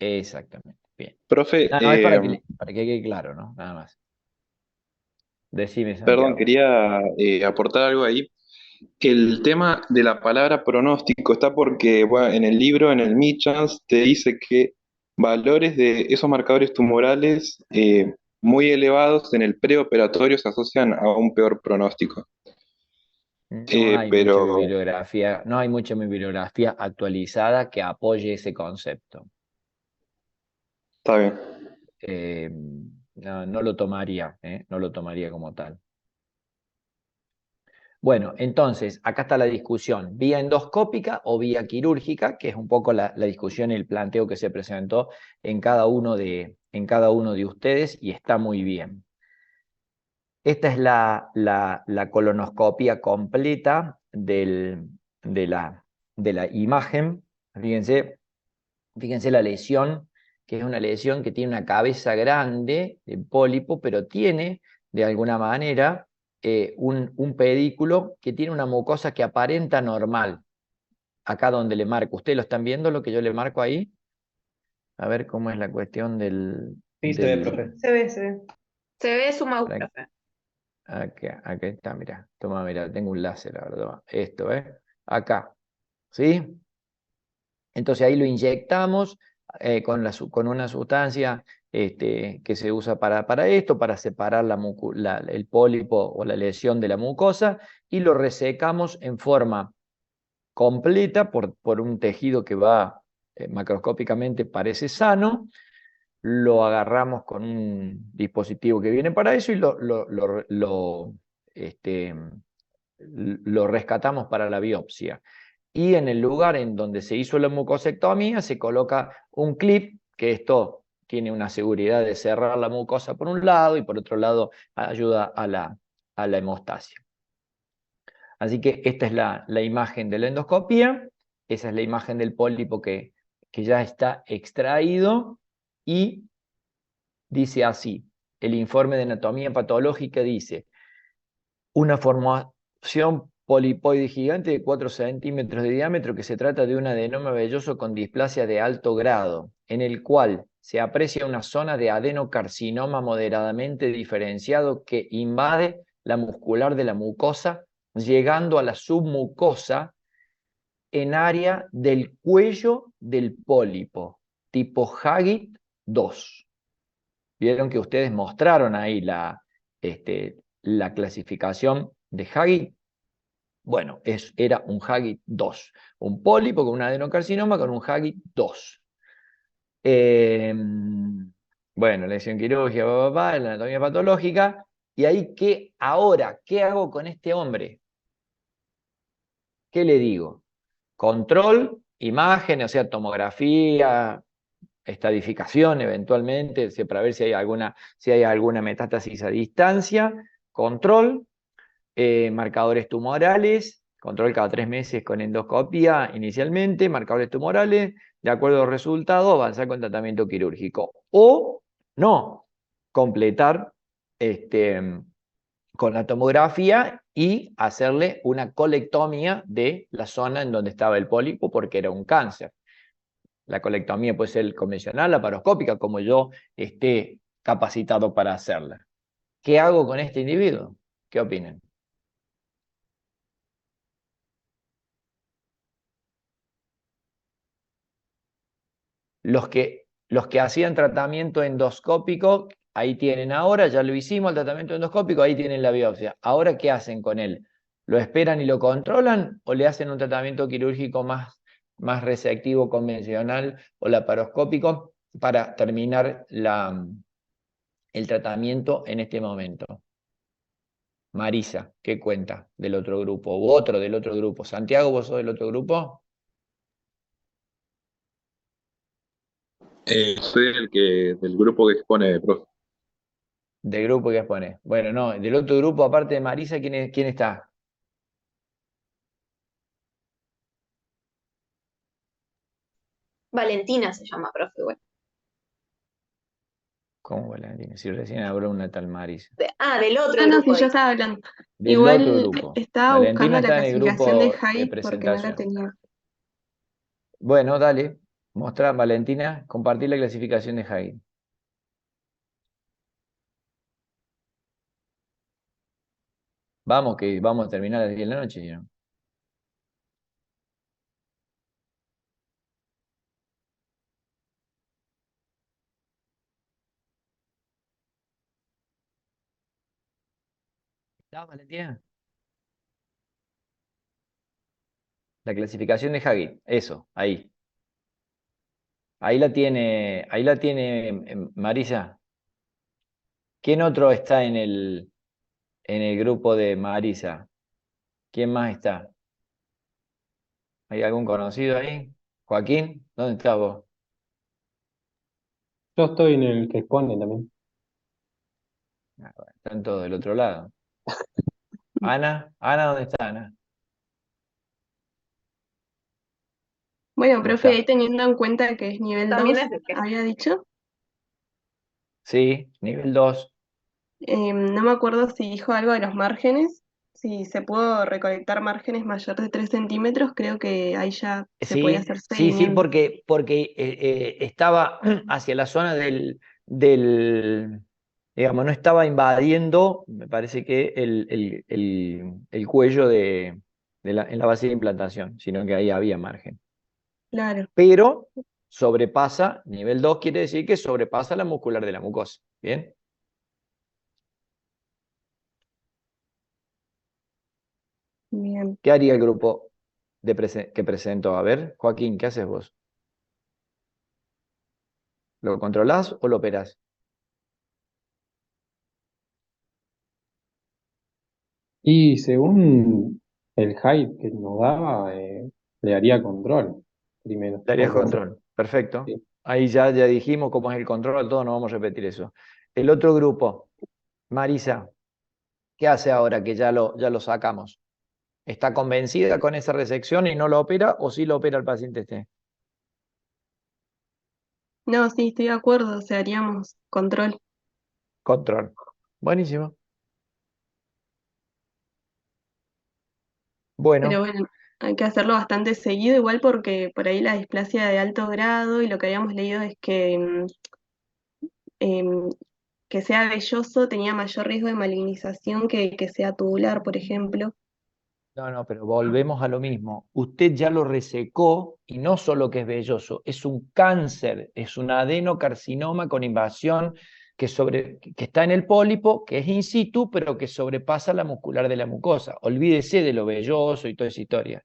Exactamente. Bien. profe, No, es para que quede claro, ¿no? Nada más. Decime, perdón, Santiago. quería aportar algo ahí. El tema de la palabra pronóstico está porque, bueno, en el libro, en el Michans, te dice que valores de esos marcadores tumorales muy elevados en el preoperatorio se asocian a un peor pronóstico. No hay mucha Pero bibliografía, no hay mucha bibliografía actualizada que apoye ese concepto. está bien. No lo tomaría, no lo tomaría como tal. Bueno, entonces, acá está la discusión, vía endoscópica o vía quirúrgica, que es un poco la discusión y el planteo que se presentó en cada uno de ustedes, y está muy bien. Esta es la colonoscopia completa de la imagen. Fíjense la lesión, que es una lesión que tiene una cabeza grande de pólipo, pero tiene, de alguna manera, un pedículo que tiene una mucosa que aparenta normal. Acá donde le marco. ¿Ustedes lo están viendo, lo que yo le marco ahí? A ver cómo es la cuestión del... Sí, se ve, profe. Se ve. Se ve su mouse, profe. Acá está, mira. Toma, mira, tengo un láser, la verdad. Esto, acá. ¿Sí? Entonces ahí lo inyectamos con una sustancia que se usa para esto, para separar el pólipo o la lesión de la mucosa, y lo resecamos en forma completa por un tejido que va macroscópicamente, parece sano. Lo agarramos con un dispositivo que viene para eso y lo rescatamos para la biopsia. Y en el lugar en donde se hizo la mucosectomía se coloca un clip, que esto tiene una seguridad de cerrar la mucosa por un lado y por otro lado ayuda a la hemostasia. Así que esta es la imagen de la endoscopía, esa es la imagen del pólipo que ya está extraído, y dice así, el informe de anatomía patológica dice, una formación polipoide gigante de 4 centímetros de diámetro que se trata de un adenoma velloso con displasia de alto grado, en el cual se aprecia una zona de adenocarcinoma moderadamente diferenciado que invade la muscular de la mucosa, llegando a la submucosa en área del cuello del pólipo, tipo Haggit 2. Vieron que ustedes mostraron ahí la clasificación de Haggit. Bueno, era un Haggit 2, un pólipo con un adenocarcinoma con un Haggit 2. Bueno, lesión quirúrgica, la anatomía patológica. Y ahí, ¿qué hago con este hombre? ¿Qué le digo? Control, imagen, o sea, tomografía, estadificación eventualmente, para ver si hay alguna metástasis a distancia, control, marcadores tumorales, control cada 3 meses con endoscopía inicialmente, marcadores tumorales, de acuerdo a los resultados, avanzar con tratamiento quirúrgico. O no, completar con la tomografía y hacerle una colectomía de la zona en donde estaba el pólipo porque era un cáncer. La colectomía puede ser convencional, laparoscópica, como yo esté capacitado para hacerla. ¿Qué hago con este individuo? ¿Qué opinan? Los que hacían tratamiento endoscópico, ahí tienen ahora, ya lo hicimos el tratamiento endoscópico, ahí tienen la biopsia. Ahora, ¿qué hacen con él? ¿Lo esperan y lo controlan o le hacen un tratamiento quirúrgico más resectivo, convencional o laparoscópico para terminar el tratamiento en este momento? Marisa, ¿qué cuenta del otro grupo? ¿U otro del otro grupo? Santiago, ¿vos sos del otro grupo? Soy del grupo que expone, profe. Del grupo que expone. Bueno, no, del otro grupo, aparte de Marisa, ¿quién está? Valentina se llama, profe, bueno. ¿Cómo Valentina? Si recién habló una tal Marisa. Del otro Ah, no, grupo. sí, yo estaba hablando. Del otro Igual grupo. estaba Valentina buscando la está en el clasificación de grupo de Haid porque no la presentación. tenía. Bueno, dale. Mostrá, Valentina, compartir la clasificación de Haid. Vamos, que vamos a terminar a las 10 de la noche, ¿no? ¿Está, Valentina? La clasificación de Haid, eso, ahí. Ahí la tiene Marisa. ¿Quién otro está en el grupo de Marisa? ¿Quién más está? ¿Hay algún conocido ahí? Joaquín, ¿dónde estás vos? Yo estoy en el que expone también. Ah, bueno, están todos del otro lado. Ana, ¿dónde está Ana? Bueno, No profe, ahí está. teniendo en cuenta que es nivel También 2, es de que había dicho. Sí, nivel 2. No me acuerdo si dijo algo de los márgenes. Si se pudo recolectar márgenes mayor de 3 centímetros, creo que ahí ya se puede Sí, hacer sí, seguimiento. porque estaba hacia la zona digamos, no estaba invadiendo, me parece que el cuello en la base de implantación, sino que ahí había margen. Claro, Pero sobrepasa, nivel 2 quiere decir que sobrepasa la muscular de la mucosa. ¿Bien? bien. ¿Qué haría el grupo que presentó? A ver, Joaquín, ¿qué haces vos? ¿Lo controlás o lo operás? Y según el height que nos daba, le haría control primero. Le harías Porque, control. Perfecto. sí. Ahí ya dijimos cómo es el control, todo, no vamos a repetir eso. El otro grupo, Marisa, ¿qué hace ahora que ya lo sacamos? ¿Está convencida con esa resección y no lo opera o sí lo opera el paciente este? No, sí, estoy de acuerdo, o sea, haríamos control. Control. Buenísimo. Pero Bueno, bueno, hay que hacerlo bastante seguido, igual porque por ahí la displasia de alto grado y lo que habíamos leído es em, que sea velloso tenía mayor riesgo de malignización que sea tubular, por ejemplo. no, pero volvemos a lo mismo. Usted ya lo resecó y no solo que es velloso, es un cáncer, es un adenocarcinoma con invasión que está en el pólipo, que es in situ, pero que sobrepasa la muscular de la mucosa. Olvídese de lo velloso y toda esa historia.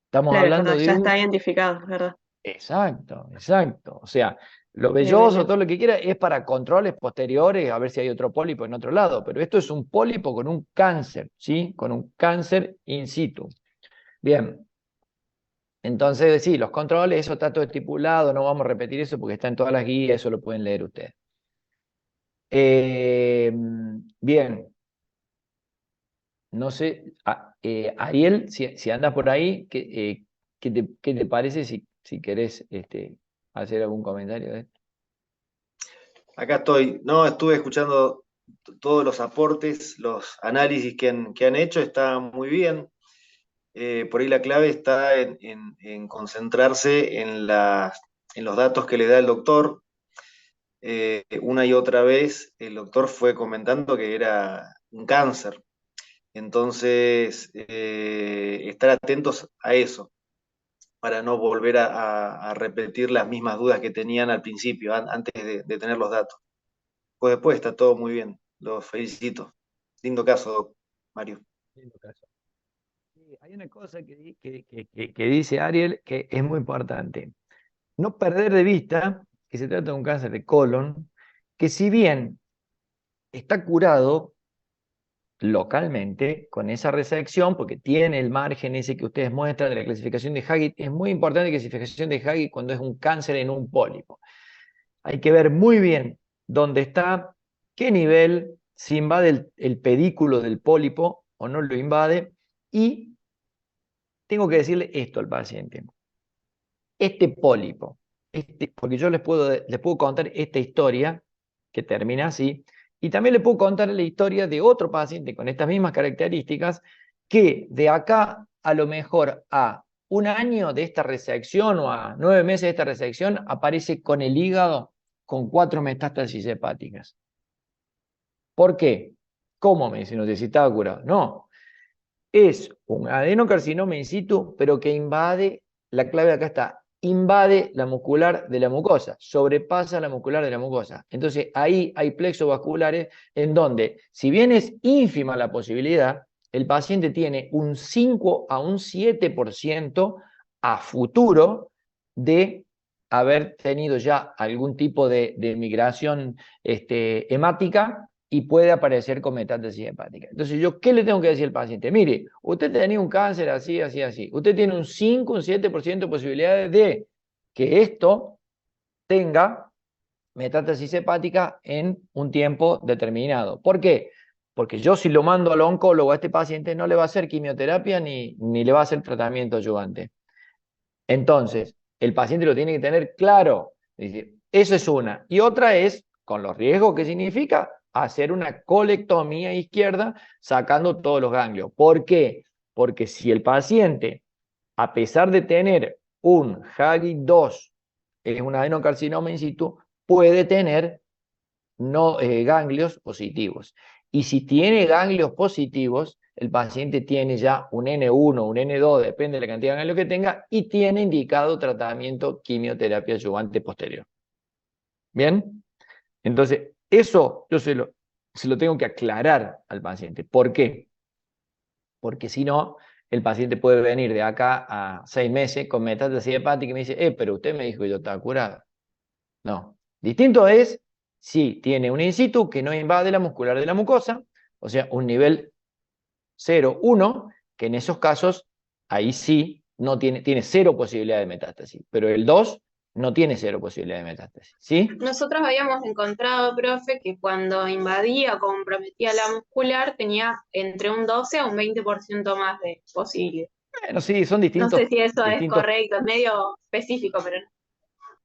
Estamos Claro, es hablando verdad, de ya un... está identificado, es verdad. Exacto, exacto. O sea, lo Bien, bien, velloso, bien. todo lo que quiera, es para controles posteriores, a ver si hay otro pólipo en otro lado, pero esto es un pólipo con un cáncer, ¿sí? Con un cáncer in situ. Bien, entonces sí, los controles, eso está todo estipulado, no vamos a repetir eso porque está en todas las guías, eso lo pueden leer ustedes. Bien, no sé, Ariel, si andas por ahí, ¿qué te parece si querés hacer algún comentario de esto? Acá estoy. No, estuve escuchando todos los aportes, los análisis que han hecho, está muy bien. Por ahí la clave está en concentrarse en los datos que le da el doctor. Una y otra vez el doctor fue comentando que era un cáncer. Entonces, estar atentos a eso, para no volver a repetir las mismas dudas que tenían al principio, antes de tener los datos. Pues después está todo muy bien. Los felicito. Lindo caso, Mario. Lindo caso. Sí, hay una cosa que dice Ariel que es muy importante. No perder de vista que se trata de un cáncer de colon, que si bien está curado localmente con esa resección, porque tiene el margen ese que ustedes muestran de la clasificación de Haggard, es muy importante la clasificación de Haggard cuando es un cáncer en un pólipo. Hay que ver muy bien dónde está, qué nivel, si invade el pedículo del pólipo o no lo invade, y tengo que decirle esto al paciente. Este pólipo, porque yo les puedo contar esta historia que termina así, y también le puedo contar la historia de otro paciente con estas mismas características, que de acá a lo mejor a un año de esta resección o a 9 meses de esta resección aparece con el hígado con 4 metástasis hepáticas. ¿Por qué? ¿Cómo me dice? No sé si estaba curado. No, es un adenocarcinoma in situ, pero que invade, la clave acá está, invade la muscular de la mucosa, sobrepasa la muscular de la mucosa. Entonces ahí hay plexos vasculares en donde, si bien es ínfima la posibilidad, el paciente tiene un 5 a un 7% a futuro de haber tenido ya algún tipo de migración hemática y puede aparecer con metástasis hepática. Entonces, ¿yo qué le tengo que decir al paciente? Mire, usted tenía un cáncer así, así, así. Usted tiene un 5, un 7% de posibilidades de que esto tenga metástasis hepática en un tiempo determinado. ¿Por qué? Porque yo si lo mando al oncólogo a este paciente no le va a hacer quimioterapia ni le va a hacer tratamiento ayudante. Entonces, el paciente lo tiene que tener claro. Es decir, eso es una. Y otra es, con los riesgos que significa, hacer una colectomía izquierda sacando todos los ganglios. ¿Por qué? Porque si el paciente, a pesar de tener un HAGI2, es un adenocarcinoma in situ, puede tener ganglios positivos. Y si tiene ganglios positivos, el paciente tiene ya un N1, un N2, depende de la cantidad de ganglios que tenga, y tiene indicado tratamiento quimioterapia adyuvante posterior. ¿Bien? Entonces, eso yo se lo tengo que aclarar al paciente. ¿Por qué? Porque si no, el paciente puede venir de acá a 6 meses con metástasis hepática y me dice, pero usted me dijo que yo estaba curado. No. Distinto es si tiene un in situ que no invade la muscular de la mucosa, o sea, un nivel 0, 1, que en esos casos, ahí sí, tiene 0 posibilidad de metástasis, pero el 2 no tiene 0 posibilidad de metástasis, ¿sí? Nosotros habíamos encontrado, profe, que cuando invadía o comprometía la muscular tenía entre un 12 a un 20% más de posibilidad. Bueno, sí, son No sé distintos, si eso es correcto, es medio específico, pero no.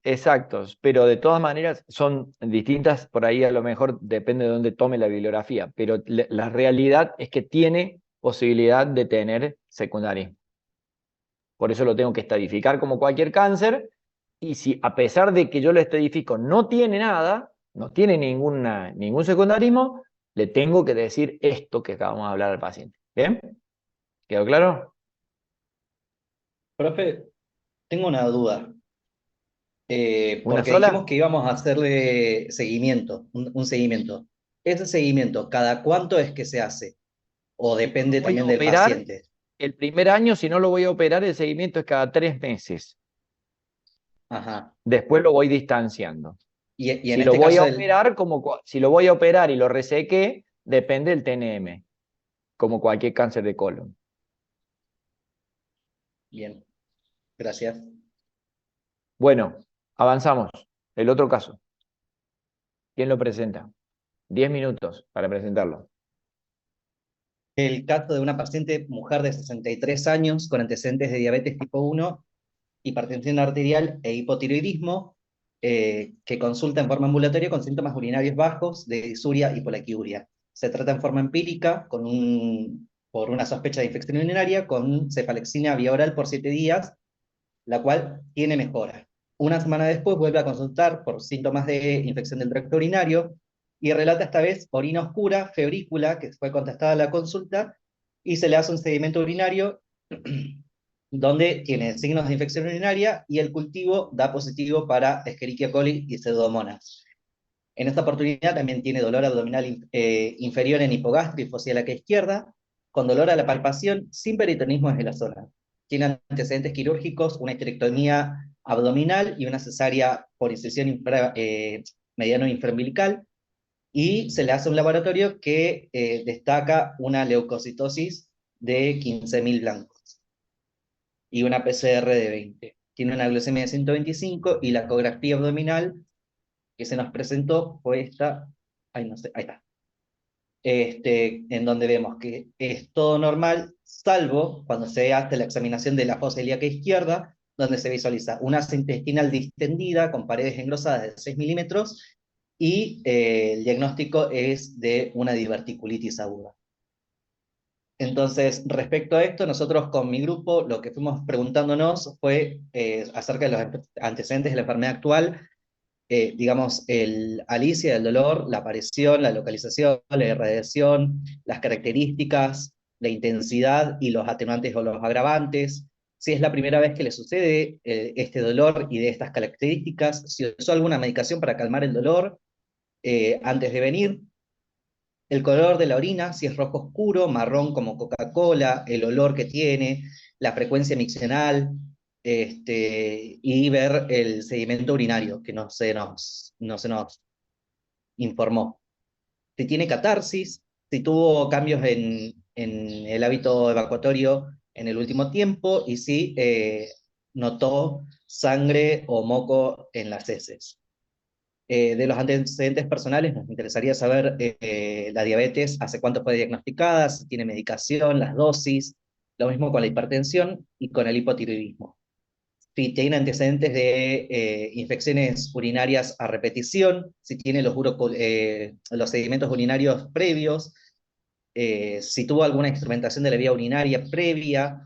exactos, pero de todas maneras son distintas, por ahí a lo mejor depende de dónde tome la bibliografía, pero la realidad es que tiene posibilidad de tener secundarismo. Por eso lo tengo que estadificar como cualquier cáncer, y si a pesar de que yo lo estadifico no tiene nada, no tiene ningún secundarismo, le tengo que decir esto que acabamos de hablar al paciente. ¿Bien? ¿Quedó claro? Profe, tengo una duda. ¿Una Porque dijimos sola? que íbamos a hacerle seguimiento, un seguimiento. ¿Ese seguimiento, cada cuánto es que se hace? ¿O Lo depende voy a también del operar paciente? el primer año, si no lo voy a operar, el seguimiento es cada 3 meses. Ajá. Después lo voy distanciando. Y en Si lo este voy a caso, operar, si lo voy a operar y lo resequé, depende del TNM, como cualquier cáncer de colon. bien, gracias. Bueno, avanzamos. El otro caso. ¿Quién lo presenta? 10 minutos para presentarlo. El caso de una paciente mujer de 63 años con antecedentes de diabetes tipo 1, hipertensión arterial e hipotiroidismo, que consulta en forma ambulatoria con síntomas urinarios bajos de disuria y poliquiuria. Se trata en forma empírica por una sospecha de infección urinaria con cefalexina vía oral por 7 días, la cual tiene mejora. Una semana después vuelve a consultar por síntomas de infección del tracto urinario y relata esta vez orina oscura, febrícula, que fue contestada a la consulta, y se le hace un sedimento urinario donde tiene signos de infección urinaria y el cultivo da positivo para Escherichia coli y Pseudomonas. En esta oportunidad también tiene dolor abdominal inferior en hipogastria y fosialaca izquierda, con dolor a la palpación, sin peritonismo desde la zona. Tiene antecedentes quirúrgicos, una histerectomía abdominal y una cesárea por incisión mediano infraumbilical, y se le hace un laboratorio que destaca una leucocitosis de 15.000 blancos y una PCR de 20. Tiene una glucemia de 125 y la ecografía abdominal que se nos presentó fue esta, ahí no sé, ahí está, en donde vemos que es todo normal, salvo cuando se hace la examinación de la fosa ilíaca izquierda, donde se visualiza una asa intestinal distendida con paredes engrosadas de 6 milímetros, y el diagnóstico es de una diverticulitis aguda. Entonces, respecto a esto, nosotros con mi grupo lo que fuimos preguntándonos fue acerca de los antecedentes de la enfermedad actual, digamos, el Alicia del dolor, la aparición, la localización, la irradiación, las características, la intensidad y los atenuantes o los agravantes, si es la primera vez que le sucede este dolor y de estas características, si usó alguna medicación para calmar el dolor antes de venir, el color de la orina, si es rojo oscuro, marrón como Coca-Cola, el olor que tiene, la frecuencia miccional, y ver el sedimento urinario, que no se nos informó. Si tiene catarsis, si tuvo cambios en el hábito evacuatorio en el último tiempo, y si notó sangre o moco en las heces. De los antecedentes personales, nos interesaría saber la diabetes, hace cuánto fue diagnosticada, si tiene medicación, las dosis, lo mismo con la hipertensión y con el hipotiroidismo. Si tiene antecedentes de infecciones urinarias a repetición, si tiene los sedimentos urinarios previos, si tuvo alguna instrumentación de la vía urinaria previa,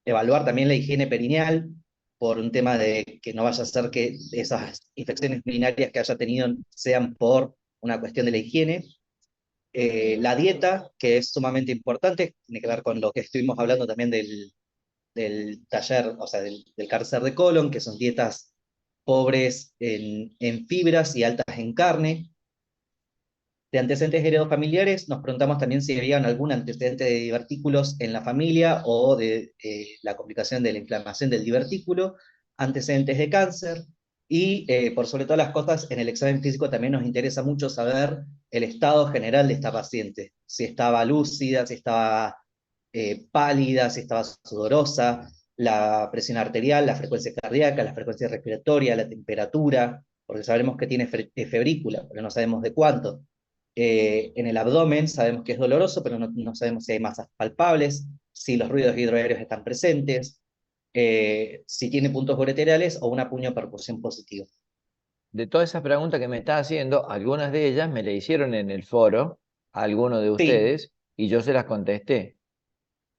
evaluar también la higiene perineal, por un tema de que no vaya a ser que esas infecciones urinarias que haya tenido sean por una cuestión de la higiene. La dieta, que es sumamente importante, tiene que ver con lo que estuvimos hablando también del taller, o sea, del cáncer de colon, que son dietas pobres en fibras y altas en carne. De antecedentes heredofamiliares, nos preguntamos también si había algún antecedente de divertículos en la familia o de la complicación de la inflamación del divertículo, antecedentes de cáncer, y por sobre todas las cosas, en el examen físico también nos interesa mucho saber el estado general de esta paciente, si estaba lúcida, si estaba pálida, si estaba sudorosa, la presión arterial, la frecuencia cardíaca, la frecuencia respiratoria, la temperatura, porque sabemos que tiene febrícula, pero no sabemos de cuánto. En el abdomen sabemos que es doloroso, pero no sabemos si hay masas palpables, si los ruidos hidroaéreos están presentes. si tiene puntos ureterales o una punio-percusión positiva. De todas esas preguntas que me está haciendo, algunas de ellas me le hicieron en el foro a alguno de Sí, ustedes y yo se las contesté.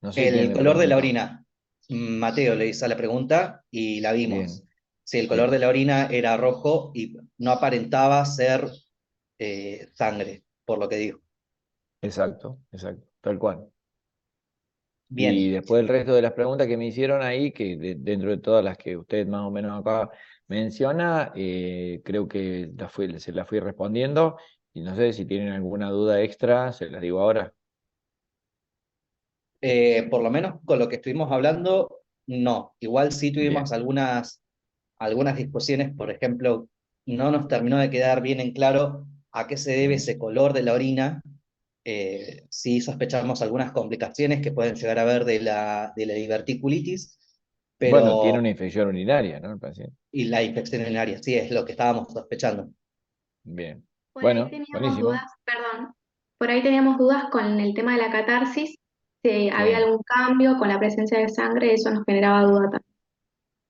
No sé quién el me color de la preguntó. orina. Mateo le hizo la pregunta y la vimos. Bien, Si el color bien. de la orina era rojo y no aparentaba ser sangre, por lo que dijo. Exacto, exacto, tal cual. Y Bien, después el resto de las preguntas que me hicieron ahí, que dentro de todas las que usted más o menos acá menciona, creo que se las fui respondiendo. Y no sé si tienen alguna duda extra, se las digo ahora. por lo menos con lo que estuvimos hablando, no. Igual sí tuvimos Bien. algunas discusiones, por ejemplo, no nos terminó de quedar bien en claro a qué se debe Ujú. ese color de la orina. Sí sospechamos algunas complicaciones que pueden llegar a haber de la diverticulitis, Bueno, tiene pero una infección urinaria, ¿no? El paciente. y la infección urinaria, sí, es lo que estábamos sospechando. Bien. Por ahí Bueno, teníamos buenísimo. dudas, perdón, por ahí teníamos dudas con el tema de la catarsis, si había Sí. algún cambio con la presencia de sangre, eso nos generaba duda también.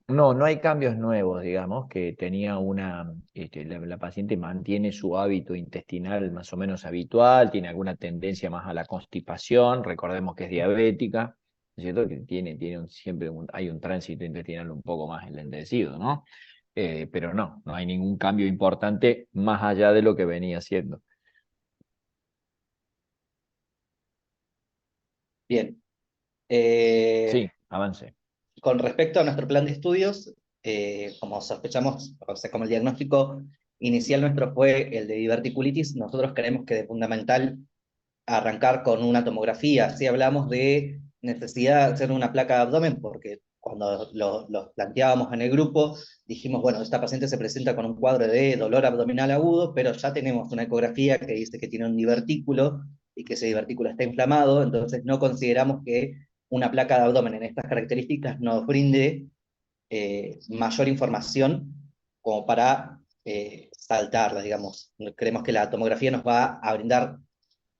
No, no hay cambios nuevos, digamos, que tenía la paciente mantiene su hábito intestinal más o menos habitual, tiene alguna tendencia más a la constipación, recordemos que es diabética, ¿no es cierto? Que hay un tránsito intestinal un poco más enlentecido, ¿no? Pero no hay ningún cambio importante más allá de lo que venía haciendo. Bien. Eh, Sí, avance. con respecto a nuestro plan de estudios, como sospechamos, o sea, como el diagnóstico inicial nuestro fue el de diverticulitis, nosotros creemos que es fundamental arrancar con una tomografía. Si hablamos de necesidad de hacer una placa de abdomen, porque cuando lo planteábamos en el grupo, dijimos, bueno, esta paciente se presenta con un cuadro de dolor abdominal agudo, pero ya tenemos una ecografía que dice que tiene un divertículo y que ese divertículo está inflamado, entonces no consideramos que una placa de abdomen en estas características nos brinde mayor información como para saltarla, digamos. Creemos que la tomografía nos va a brindar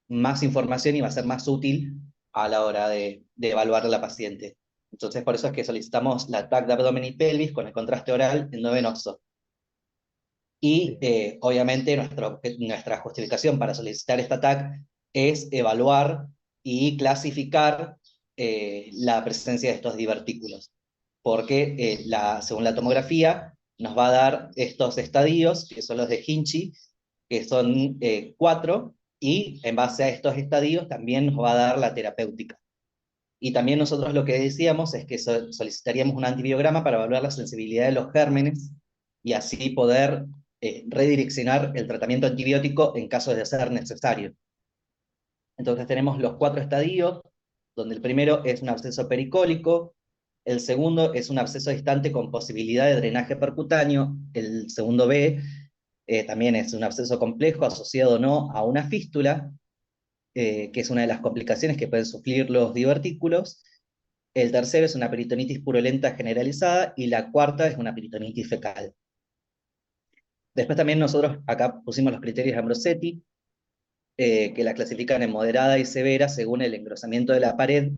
más información y va a ser más útil a la hora de evaluar a la paciente. Entonces, por eso es que solicitamos la TAC de abdomen y pelvis con el contraste oral endovenoso. Y obviamente nuestra justificación para solicitar esta TAC es evaluar y clasificar la presencia de estos divertículos, porque según la tomografía nos va a dar estos estadios, que son los de Hinchi, que son 4, y en base a estos estadios también nos va a dar la terapéutica. Y también nosotros lo que decíamos es que solicitaríamos un antibiograma para evaluar la sensibilidad de los gérmenes y así poder redireccionar el tratamiento antibiótico en caso de ser necesario. Entonces tenemos los 4 estadios, donde el primero es un absceso pericólico, el segundo es un absceso distante con posibilidad de drenaje percutáneo, el segundo B también es un absceso complejo asociado o no a una fístula, que es una de las complicaciones que pueden sufrir los divertículos. El tercero es una peritonitis purulenta generalizada y la cuarta es una peritonitis fecal. Después también nosotros acá pusimos los criterios de Ambrosetti, que la clasifican en moderada y severa según el engrosamiento de la pared,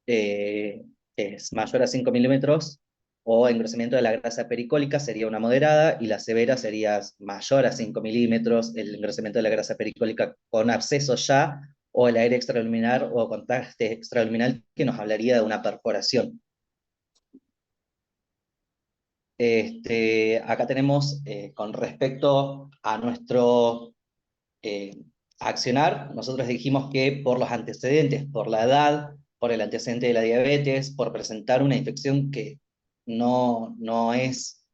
que es mayor a 5 milímetros, o engrosamiento de la grasa pericólica sería una moderada, y la severa sería mayor a 5 milímetros, el engrosamiento de la grasa pericólica con absceso ya, o el aire extraluminar o contraste extraluminal, que nos hablaría de una perforación. Acá tenemos, con respecto a nuestro accionar, nosotros dijimos que por los antecedentes, por la edad, por el antecedente de la diabetes, por presentar una infección que no es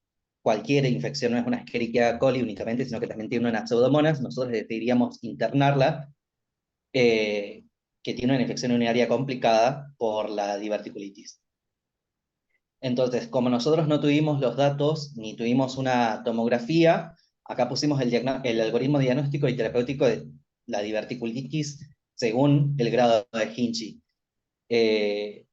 cualquier infección, no es una Escherichia coli únicamente, sino que también tiene una pseudomonas, nosotros decidiríamos internarla, que tiene una infección urinaria complicada por la diverticulitis. Entonces, como nosotros no tuvimos los datos, ni tuvimos una tomografía, acá pusimos el algoritmo diagnóstico y terapéutico de la diverticulitis según el grado de Hinchi. Que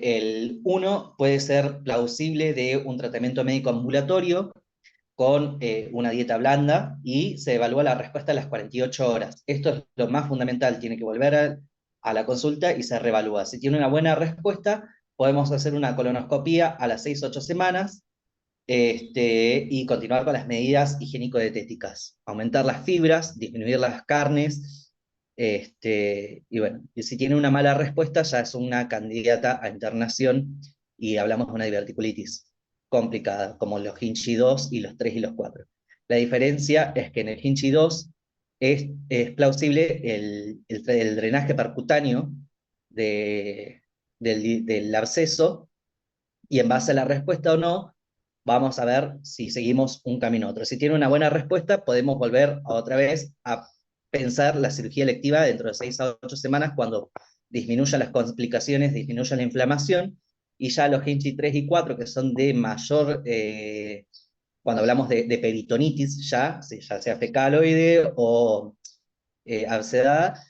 el 1 puede ser plausible de un tratamiento médico ambulatorio con una dieta blanda y se evalúa la respuesta a las 48 horas. Esto es lo más fundamental, tiene que volver a la consulta y se reevalúa. Si tiene una buena respuesta, podemos hacer una colonoscopía a las 6-8 semanas y continuar con las medidas higiénico-dietéticas. Aumentar las fibras, disminuir las carnes, y bueno, y si tiene una mala respuesta ya es una candidata a internación y hablamos de una diverticulitis complicada, como los Hinchi 2 y los 3 y los 4. La diferencia es que en el Hinchi 2 es plausible el drenaje percutáneo del absceso, y en base a la respuesta o no, vamos a ver si seguimos un camino u otro. Si tiene una buena respuesta, podemos volver otra vez a pensar la cirugía electiva dentro de 6 a 8 semanas, cuando disminuyan las complicaciones, disminuya la inflamación, y ya los Hinchi 3 y 4, que son de mayor, cuando hablamos de peritonitis, ya sea fecaloide o abscedada,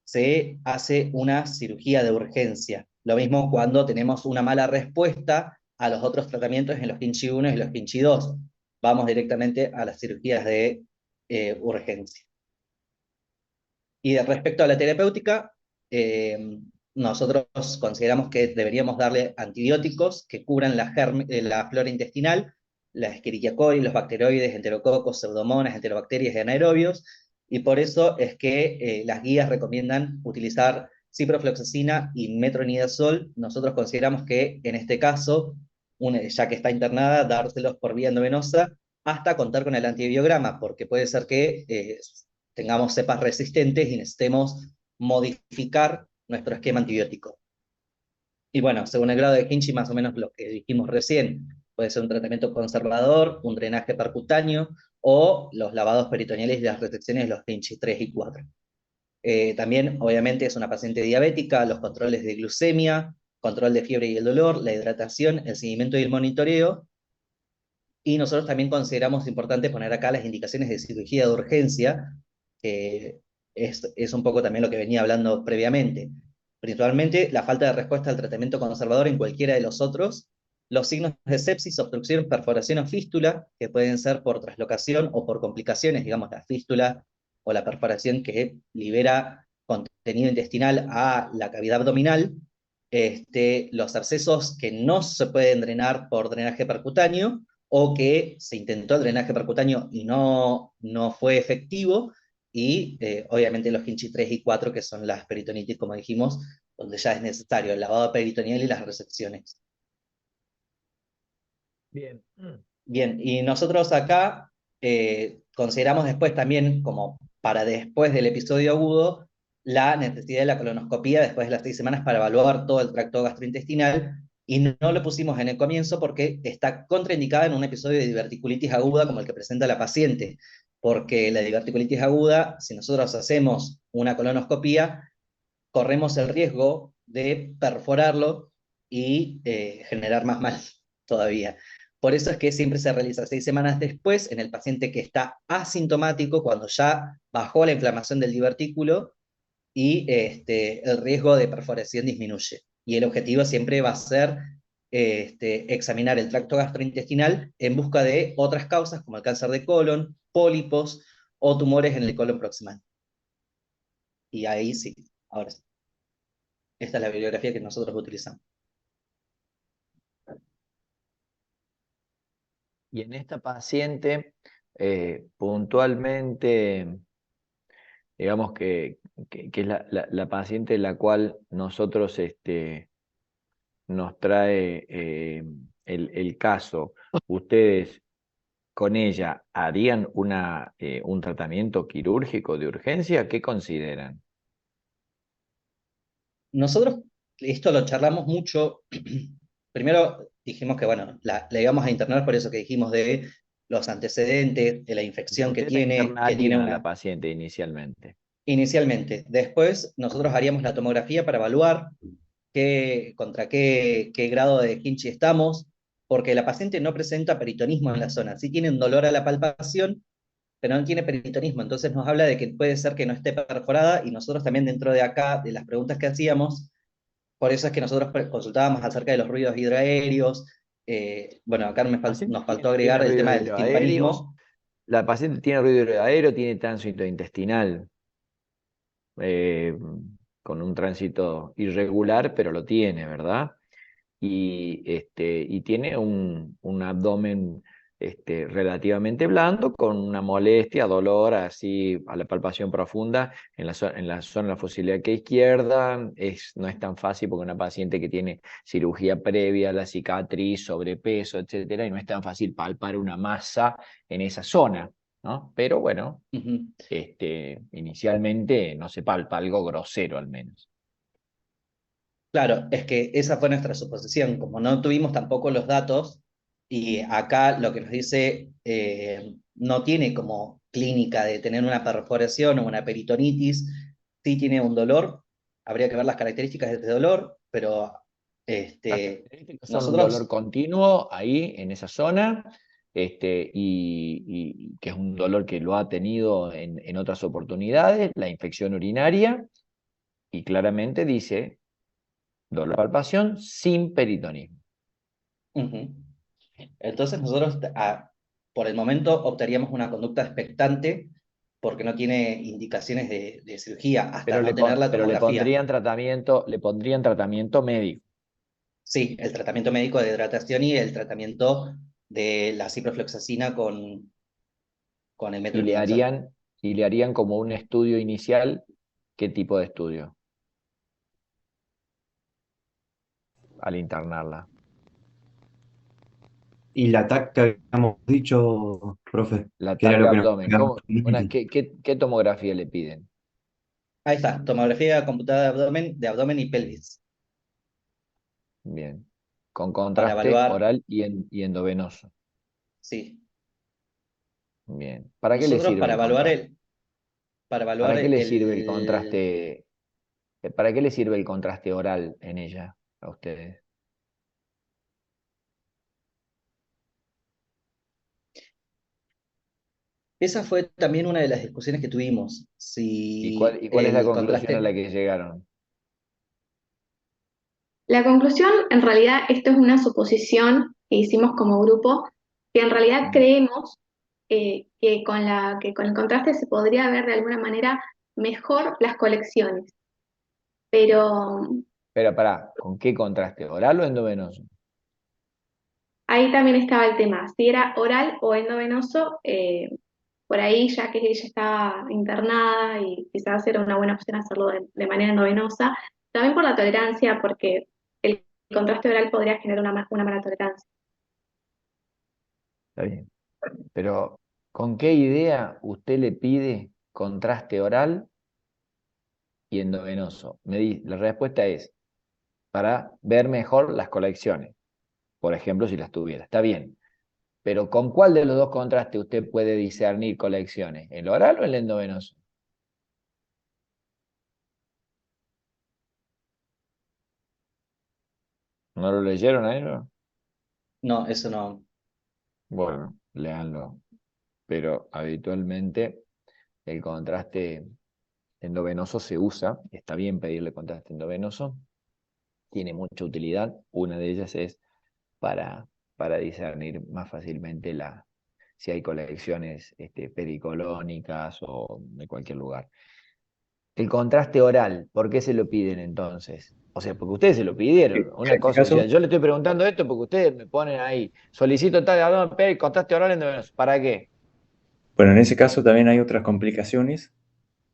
se hace una cirugía de urgencia. Lo mismo cuando tenemos una mala respuesta a los otros tratamientos en los Hinchi 1 y los Hinchi 2. Vamos directamente a las cirugías de urgencia. Y respecto a la terapéutica, nosotros consideramos que deberíamos darle antibióticos que cubran la flora intestinal, la Escherichia coli, los bacteroides, enterococos, pseudomonas, enterobacterias y anaerobios, y por eso es que las guías recomiendan utilizar ciprofloxacina y metronidazol. Nosotros consideramos que en este caso, ya que está internada, dárselos por vía endovenosa hasta contar con el antibiograma, porque puede ser que tengamos cepas resistentes y necesitemos modificar nuestro esquema antibiótico. Y bueno, según el grado de Hinchi, más o menos lo que dijimos recién, puede ser un tratamiento conservador, un drenaje percutáneo, o los lavados peritoneales y las resecciones de los Hinchi 3 y 4. También, obviamente, es una paciente diabética, los controles de glucemia, control de fiebre y el dolor, la hidratación, el seguimiento y el monitoreo. Y nosotros también consideramos importante poner acá las indicaciones de cirugía de urgencia, que es un poco también lo que venía hablando previamente. Principalmente la falta de respuesta al tratamiento conservador en cualquiera de los otros, los signos de sepsis, obstrucción, perforación o fístula, que pueden ser por traslocación o por complicaciones, digamos la fístula o la perforación que libera contenido intestinal a la cavidad abdominal, los abscesos que no se pueden drenar por drenaje percutáneo, o que se intentó el drenaje percutáneo y no fue efectivo, y obviamente los Hinchi 3 y 4, que son las peritonitis, como dijimos, donde ya es necesario el lavado peritoneal y las resecciones. Bien. Bien, y nosotros acá consideramos después también, como para después del episodio agudo, la necesidad de la colonoscopía después de las 6 semanas para evaluar todo el tracto gastrointestinal, y no lo pusimos en el comienzo porque está contraindicada en un episodio de diverticulitis aguda como el que presenta la paciente, porque la diverticulitis aguda, si nosotros hacemos una colonoscopía, corremos el riesgo de perforarlo y generar más mal todavía. Por eso es que siempre se realiza 6 semanas después en el paciente que está asintomático, cuando ya bajó la inflamación del divertículo y el riesgo de perforación disminuye. Y el objetivo siempre va a ser examinar el tracto gastrointestinal en busca de otras causas como el cáncer de colon, pólipos o tumores en el colon proximal. Y ahí sí, ahora sí. Esta es la bibliografía que nosotros utilizamos. Y en esta paciente, puntualmente, digamos que es la paciente la cual nosotros nos trae el caso, ustedes con ella harían un tratamiento quirúrgico de urgencia, ¿qué consideran? Nosotros esto lo charlamos mucho. Primero dijimos que, bueno, la íbamos a internar por eso que dijimos de los antecedentes, de la infección que Ustedes la tiene internarían a la una... paciente inicialmente. Inicialmente. Después nosotros haríamos la tomografía para evaluar contra qué grado de Hinchi estamos, porque la paciente no presenta peritonismo en la zona. Sí tiene un dolor a la palpación, pero no tiene peritonismo. Entonces nos habla de que puede ser que no esté perforada, y nosotros también dentro de acá, de las preguntas que hacíamos, por eso es que nosotros consultábamos acerca de los ruidos hidroaéreos. Bueno, acá nos faltó agregar el tema del timpanismo. La paciente tiene ruido aéreo, tiene tránsito intestinal, con un tránsito irregular, pero lo tiene, ¿verdad? y tiene un abdomen relativamente blando, con una molestia, dolor, así a la palpación profunda en la zona de la fosa ilíaca izquierda. No es tan fácil porque una paciente que tiene cirugía previa, la cicatriz, sobrepeso, etcétera, y no es tan fácil palpar una masa en esa zona, ¿no? Pero bueno, Ujú. inicialmente no se palpa algo grosero al menos. Claro, es que esa fue nuestra suposición, como no tuvimos tampoco los datos, y acá lo que nos dice no tiene como clínica de tener una perforación o una peritonitis, sí tiene un dolor, habría que ver las características de este dolor, pero Las características son un dolor nosotros, continuo ahí en esa zona, y que es un dolor que lo ha tenido en otras oportunidades, la infección urinaria, y claramente dice dolor de palpación sin peritonismo. ujú. Entonces nosotros por el momento optaríamos una conducta expectante porque no tiene indicaciones de cirugía hasta no tener la Pero tomografía. le pondrían tratamiento médico. Sí, el tratamiento médico de hidratación y el tratamiento de la ciprofloxacina con el Y le metronidazol. harían, y le harían como un estudio inicial. ¿Qué tipo de estudio al internarla? Y la TAC que habíamos dicho, profe, La que era TAC de lo que nos abdomen. quedaba ¿Qué tomografía le piden? Ahí está, tomografía computada de abdomen y pelvis, Bien. Con para contraste evaluar, oral y endovenoso. sí. Bien. ¿Para qué le Nosotros sirve el contraste? para evaluar ¿Para qué le sirve el el, contraste? ¿Para qué le sirve el contraste oral en ella a ustedes? esa fue también una de las discusiones que tuvimos, si ¿Y cuál es la el conclusión a la contraste, que llegaron? La conclusión, en realidad, esto es una suposición que hicimos como grupo, que en realidad Mm. creemos que con el contraste se podría ver de alguna manera mejor las colecciones. Pero Pero ¿con qué contraste? ¿Oral o endovenoso? ahí también estaba el tema, si era oral o endovenoso, por ahí ya que ella estaba internada y quizás era una buena opción hacerlo de manera endovenosa, también por la tolerancia, porque el contraste oral podría generar una mala tolerancia. Está bien. Pero ¿con qué idea usted le pide contraste oral y endovenoso? La respuesta es para ver mejor las colecciones, por ejemplo, si las tuviera. Está bien. Pero ¿con cuál de los dos contrastes usted puede discernir colecciones? ¿El oral o el endovenoso? ¿No lo leyeron ahí, no? no, eso no. Bueno, léanlo. Pero habitualmente el contraste endovenoso se usa, está bien pedirle contraste endovenoso, tiene mucha utilidad. Una de ellas es para, para discernir más fácilmente si hay colecciones pericolónicas o de cualquier lugar. El contraste oral, ¿por qué se lo piden entonces? O sea, porque ustedes se lo pidieron. en Una este cosa, o sea, caso, yo le estoy preguntando esto porque ustedes me ponen ahí, solicito tal abdomen, contraste oral endovenoso. ¿Para qué? bueno, en ese caso también hay otras complicaciones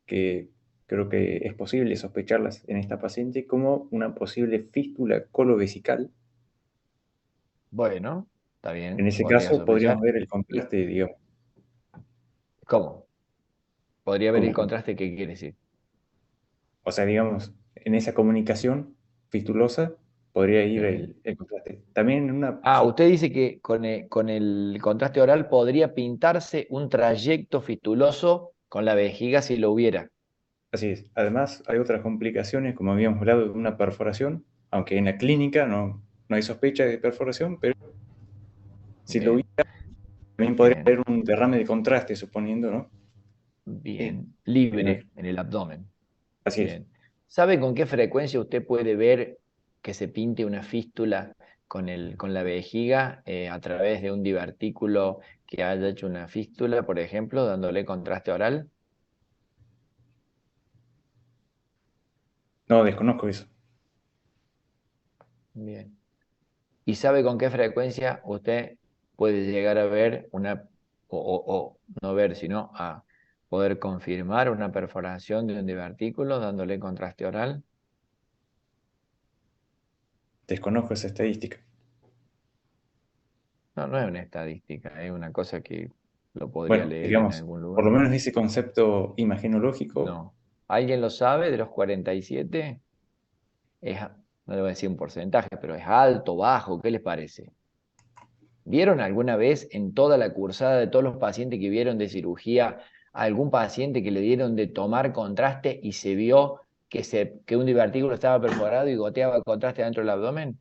que creo que es posible sospecharlas en esta paciente, como una posible fístula colovesical. Bueno, está En bien, ese podría caso podríamos sospechar. ver el ¿Y contraste, digamos, cómo? Podría ver el como, contraste, ¿qué quiere decir? o sea, digamos, en esa comunicación fistulosa podría ir Sí. el contraste. También en una, Usted dice que con el contraste oral podría pintarse un trayecto fistuloso con la vejiga si lo hubiera. así es. Además, hay otras complicaciones, como habíamos hablado de una perforación, aunque en la clínica no hay sospecha de perforación, pero si lo hubiera, Bien, también podría bien, haber un derrame de contraste, suponiendo, ¿no? bien. En Libre en el abdomen. así es. Bien. ¿Sabe con qué frecuencia usted puede ver que se pinte una fístula con la vejiga a través de un divertículo que haya hecho una fístula, por ejemplo, dándole contraste oral? No, desconozco eso. Bien. y sabe con qué frecuencia usted puede llegar a ver o no ver, sino a poder confirmar una perforación de un divertículo dándole contraste oral. Desconozco esa estadística. No, no es una estadística, es una cosa que lo podría Bueno, leer en digamos, algún por lo lugar. menos ese concepto imagenológico, No. ¿Alguien lo sabe de los 47? No le voy a decir un porcentaje, pero es alto, bajo, ¿qué les parece? ¿Vieron alguna vez en toda la cursada de todos los pacientes que vieron de cirugía a algún paciente que le dieron de tomar contraste y se vio que un divertículo estaba perforado y goteaba contraste dentro del abdomen?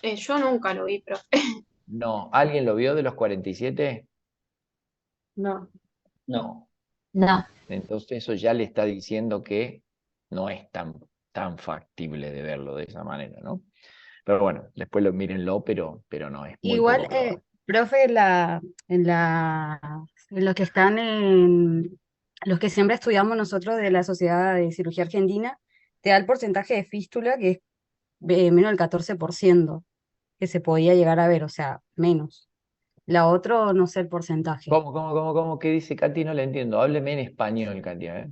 Yo nunca lo vi, profe. No. ¿Alguien lo vio de los 47? No. No. No. Entonces eso ya le está diciendo que no es tan factible de verlo de esa manera, ¿no? Pero bueno, después mírenlo, pero no, es muy Igual, poco probable. profe, en los que están en los que siempre estudiamos nosotros de la Sociedad de Cirugía Argentina, te da el porcentaje de fístula que es menos del 14% que se podía llegar a ver, o sea, menos. La otra, no sé el porcentaje. ¿Cómo? ¿Qué dice Katy? No le entiendo. Hábleme en español, Katy, ¿eh?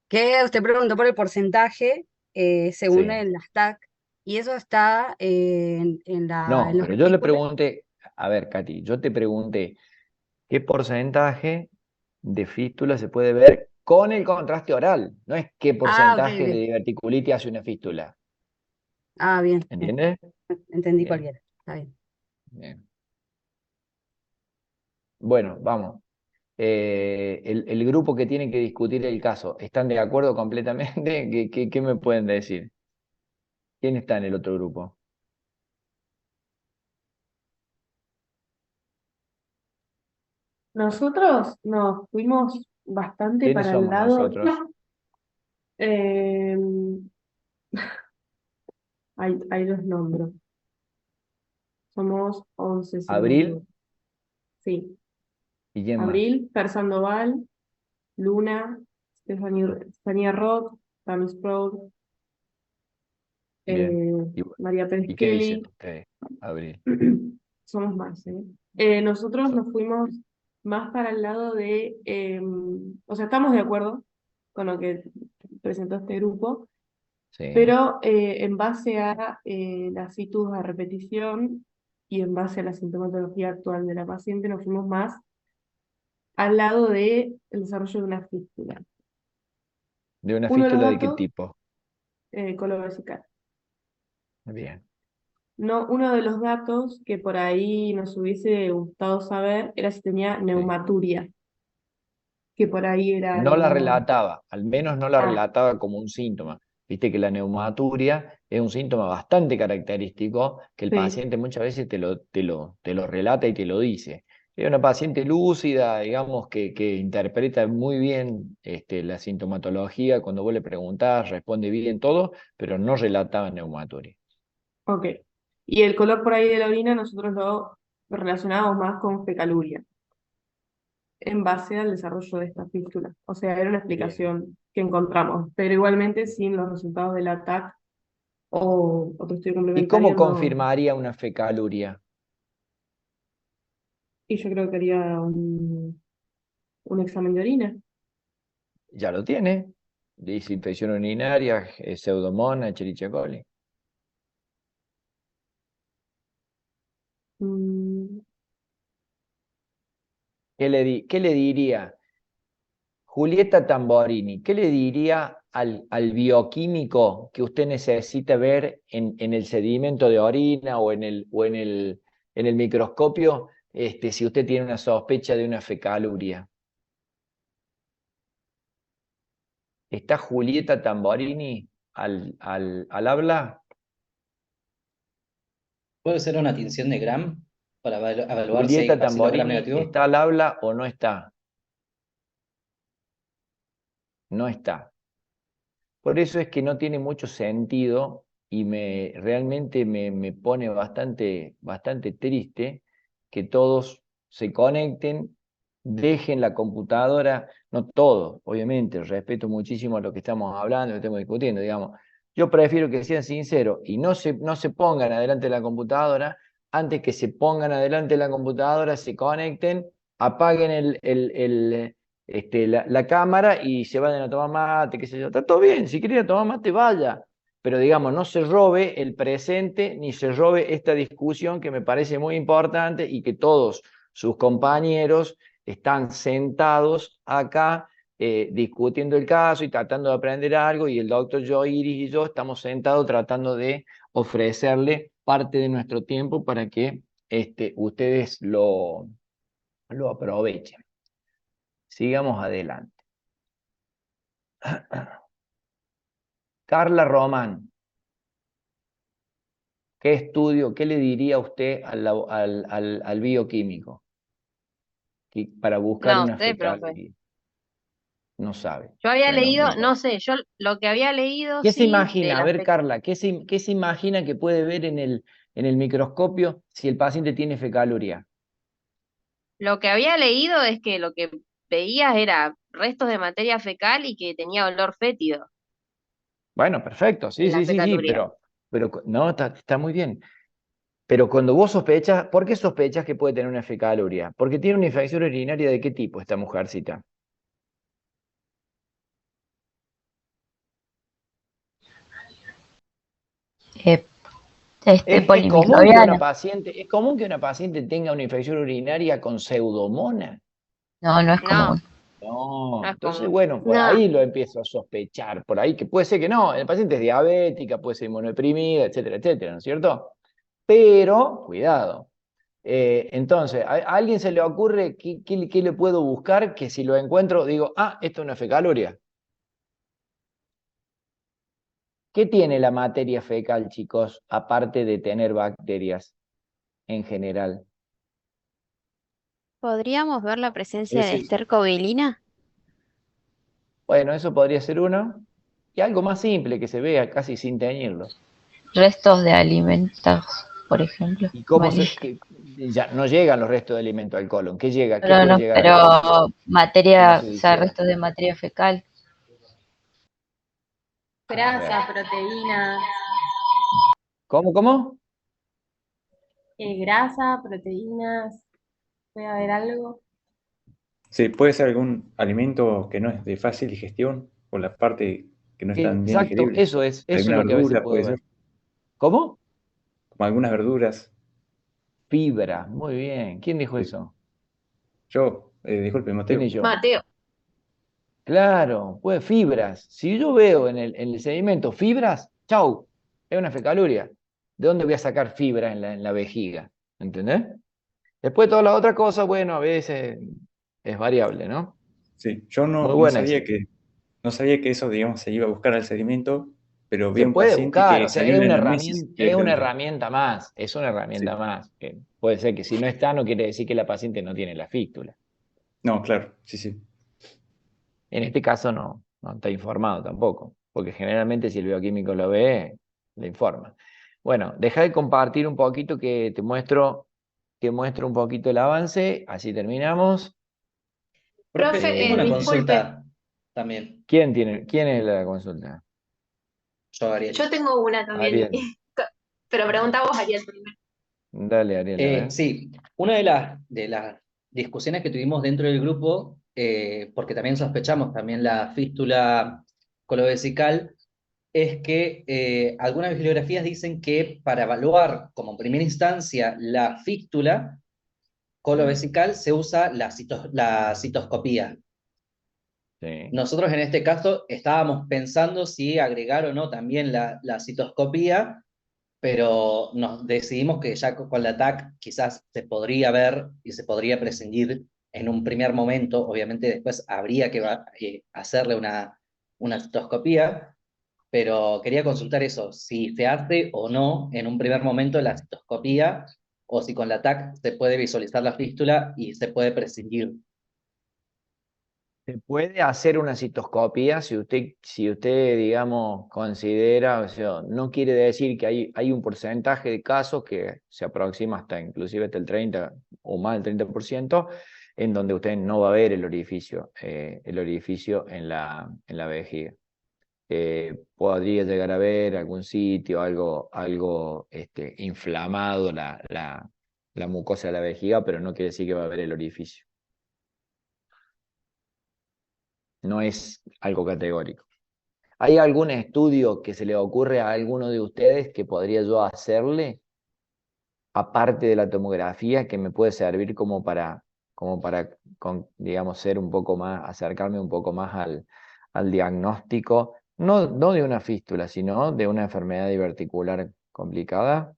Que usted preguntó por el porcentaje según Sí. las TAC, y eso está en No, los pero yo le artículos. pregunté, a ver, Katy, yo te pregunté, ¿qué porcentaje de fístula se puede ver con el contraste oral? No es qué Ah, ok, porcentaje de ok. diverticulitis hace una fístula. Ah, bien, ¿Entiendes? entendí Bien, cualquiera. Está bien. bien. Bueno, vamos. El grupo que tiene que discutir el caso, ¿están de acuerdo completamente? ¿Qué me pueden decir? ¿Quién está en el otro grupo? Nosotros nos fuimos bastante ¿Quiénes para el somos lado, nosotros? eh, hay dos nombres, somos 11 si no me ¿Abril? equivoco. Sí, ¿Y quién más? Abril, Per Sandoval, Luna, Stefania Roth, Tami Sproul, Bien. María Pérez ¿Y qué dicen Kelly. ustedes, Abril? Somos más, ¿eh? Nosotros nos fuimos más para el lado de, o sea, estamos de acuerdo con lo que presentó este grupo, Sí. pero en base a la situs a repetición y en base a la sintomatología actual de la paciente, nos fuimos más al lado del desarrollo de una fístula. ¿De una Uno de los fístula de qué datos, tipo? colovesical. Bien. No, uno de los datos que por ahí nos hubiese gustado saber era si tenía Sí. neumaturia, que por ahí era No la lo... relataba, al menos no la Ah, relataba como un síntoma. Viste que la neumaturia es un síntoma bastante característico que el sí, paciente muchas veces te lo relata y te lo dice. Es una paciente lúcida, digamos, que interpreta muy bien la sintomatología. Cuando vos le preguntás, responde bien todo, pero no relataba neumaturia. ok. Y el color por ahí de la orina nosotros lo relacionábamos más con fecaluria, en base al desarrollo de esta fístula. O sea, era una Bien. explicación que encontramos, pero igualmente sin los resultados del ATAC o otro estudio ¿Y cómo complementario no. confirmaría una fecaluria? Y yo creo que haría un examen de orina. Ya lo tiene. Dice infección urinaria, pseudomonas, Escherichia coli. Mm, ¿Qué le diría Julieta Tamborini? ¿Qué le diría al bioquímico que usted necesita ver en el sedimento de orina o en el microscopio si usted tiene una sospecha de una fecaluria? ¿Está Julieta Tamborini al habla? ¿Puede ser una tinción de Gram para evaluar si hay Julieta bacilos Gram Tamborini, negativos? ¿está al habla o no está? No está. Por eso es que no tiene mucho sentido y realmente me pone bastante triste que todos se conecten, dejen la computadora, no todos, obviamente, respeto muchísimo lo que estamos hablando, lo que estamos discutiendo, digamos. Yo prefiero que sean sinceros y no se pongan adelante de la computadora, antes que se pongan adelante de la computadora, se conecten, apaguen la cámara y se vayan a tomar mate, qué sé yo. Está todo bien, si quieren tomar mate, vaya. Pero digamos, no se robe el presente ni se robe esta discusión que me parece muy importante y que todos sus compañeros están sentados acá discutiendo el caso y tratando de aprender algo, y el doctor Iris y yo estamos sentados tratando de ofrecerle parte de nuestro tiempo para que ustedes lo aprovechen. Sigamos adelante. Carla Román, ¿qué estudio, qué le diría usted al bioquímico para buscar No una sé, profe. fecalidad? No sabe. Yo había Bueno, no leído, importa. no sé, yo lo que había leído, ¿Qué se sí, de imagina? A la ver, Carla, ¿qué se imagina que puede ver en el microscopio si el paciente tiene fecaluria? lo que había leído es que lo que veías era restos de materia fecal y que tenía olor fétido Bueno, perfecto, sí, en la sí, sí, sí, fecaluria. pero no, está muy bien. Pero cuando vos sospechas, ¿por qué sospechas que puede tener una fecaluria? Porque tiene una infección urinaria ¿de qué tipo esta mujercita? Eh, ¿Es común que una polimicrobiana. paciente tenga una infección urinaria con pseudomonas? No, no es No, común. No, no es entonces común. bueno, por No, ahí lo empiezo a sospechar, por ahí que puede ser que no, el paciente es diabética, puede ser inmunodeprimida, etcétera, etcétera, ¿no es cierto? Pero, cuidado. Entonces, ¿a alguien se le ocurre qué le puedo buscar que si lo encuentro digo, esto es una fecaluria? ¿Qué tiene la materia fecal, chicos, aparte de tener bacterias en general? ¿Podríamos ver la presencia Es de decir, estercobilina? bueno, eso podría ser uno. Y algo más simple que se vea casi sin teñirlo. Restos de alimentos, por ejemplo. ¿Y cómo Amarillo. ya no llegan los restos de alimento al colon? ¿Qué llega? ¿Qué No, puede no, llegar al colon? pero ¿Cómo materia, se o sea, digiere? restos de materia fecal. A ver. Grasa, proteínas, ¿Cómo? grasa, proteínas, puede haber algo. Sí, puede ser algún alimento que no es de fácil digestión, o la parte que no es tan bien Exacto, digerible. eso es Alguna lo que a veces verdura puedo puede ver. ser, ¿Cómo? como algunas verduras. Fibra, muy bien. ¿Quién dijo Sí. eso? Yo, disculpe, ¿Quién Mateo. y yo? Mateo, Claro, pues fibras. Si yo veo en el sedimento fibras, chau, es una fecaluria. ¿De dónde voy a sacar fibra en la vejiga? ¿Entendés? Después toda la otra cosa, bueno, a veces es variable, ¿no? Sí, yo Muy no buena esa. sabía no sabía que eso, digamos, se iba a buscar al sedimento, pero vi Se a un puede paciente buscar, que o sea, salió en la anamnesis es una directamente. herramienta más, es una Sí. herramienta más. Puede ser que si no está, no quiere decir que la paciente no tiene la fístula. No, claro, sí, sí. En este caso no está informado tampoco, porque generalmente si el bioquímico lo ve, le informa. Bueno, deja de compartir un poquito que te muestro un poquito el avance, así terminamos. Profe, tengo una disculpe, consulta también, ¿Quién es la consulta? yo, Ariel. yo tengo una también, Ariel. pero pregunta vos, Ariel, primero. Dale, Ariel, a ver. Sí, una de las discusiones que tuvimos dentro del grupo, porque también sospechamos también la fístula colovesical, es que algunas bibliografías dicen que para evaluar como primera instancia la fístula colovesical se usa la citoscopía. Sí. Nosotros en este caso estábamos pensando si agregar o no también la citoscopía, pero nos decidimos que ya con la TAC quizás se podría ver y se podría prescindir en un primer momento. Obviamente después habría que hacerle una citoscopía, pero quería consultar eso, si se hace o no en un primer momento la citoscopía, o si con la TAC se puede visualizar la fístula y se puede prescindir. Se puede hacer una citoscopía si usted, digamos, considera, o sea, no quiere decir que hay un porcentaje de casos que se aproxima inclusive hasta el 30 o más del 30%, en donde usted no va a ver el orificio en la vejiga. podría llegar a ver algún sitio, algo inflamado la mucosa de la vejiga, pero no quiere decir que va a haber el orificio. No es algo categórico. ¿Hay algún estudio que se le ocurre a alguno de ustedes que podría yo hacerle, aparte de la tomografía, que me puede servir digamos, ser un poco más, acercarme un poco más al diagnóstico, no de una fístula, sino de una enfermedad diverticular complicada?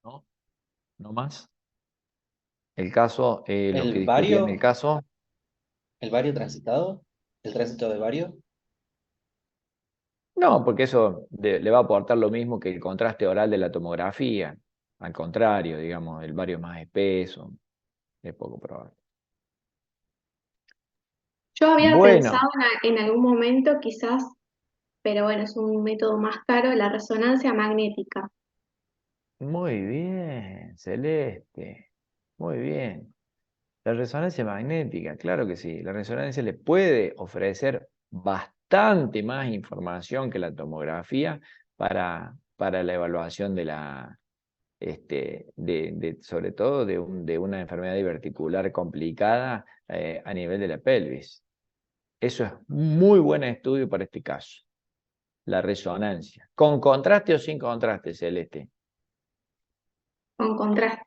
¿No? ¿No más? El caso, lo que ¿El discutían el vario? caso, ¿El vario transitado? ¿El tránsito de vario? no, porque eso le va a aportar lo mismo que el contraste oral de la tomografía. Al contrario, digamos, el vario es más espeso, es poco probable. Yo había Bueno, pensado en algún momento quizás, pero bueno, es un método más caro, la resonancia magnética. muy bien, Celeste, muy bien. La resonancia magnética, claro que sí. La resonancia le puede ofrecer bastante más información que la tomografía para la evaluación de sobre todo de una enfermedad diverticular complicada a nivel de la pelvis. Eso es muy buen estudio para este caso. La resonancia. ¿Con contraste o sin contraste, Celeste? Con contraste.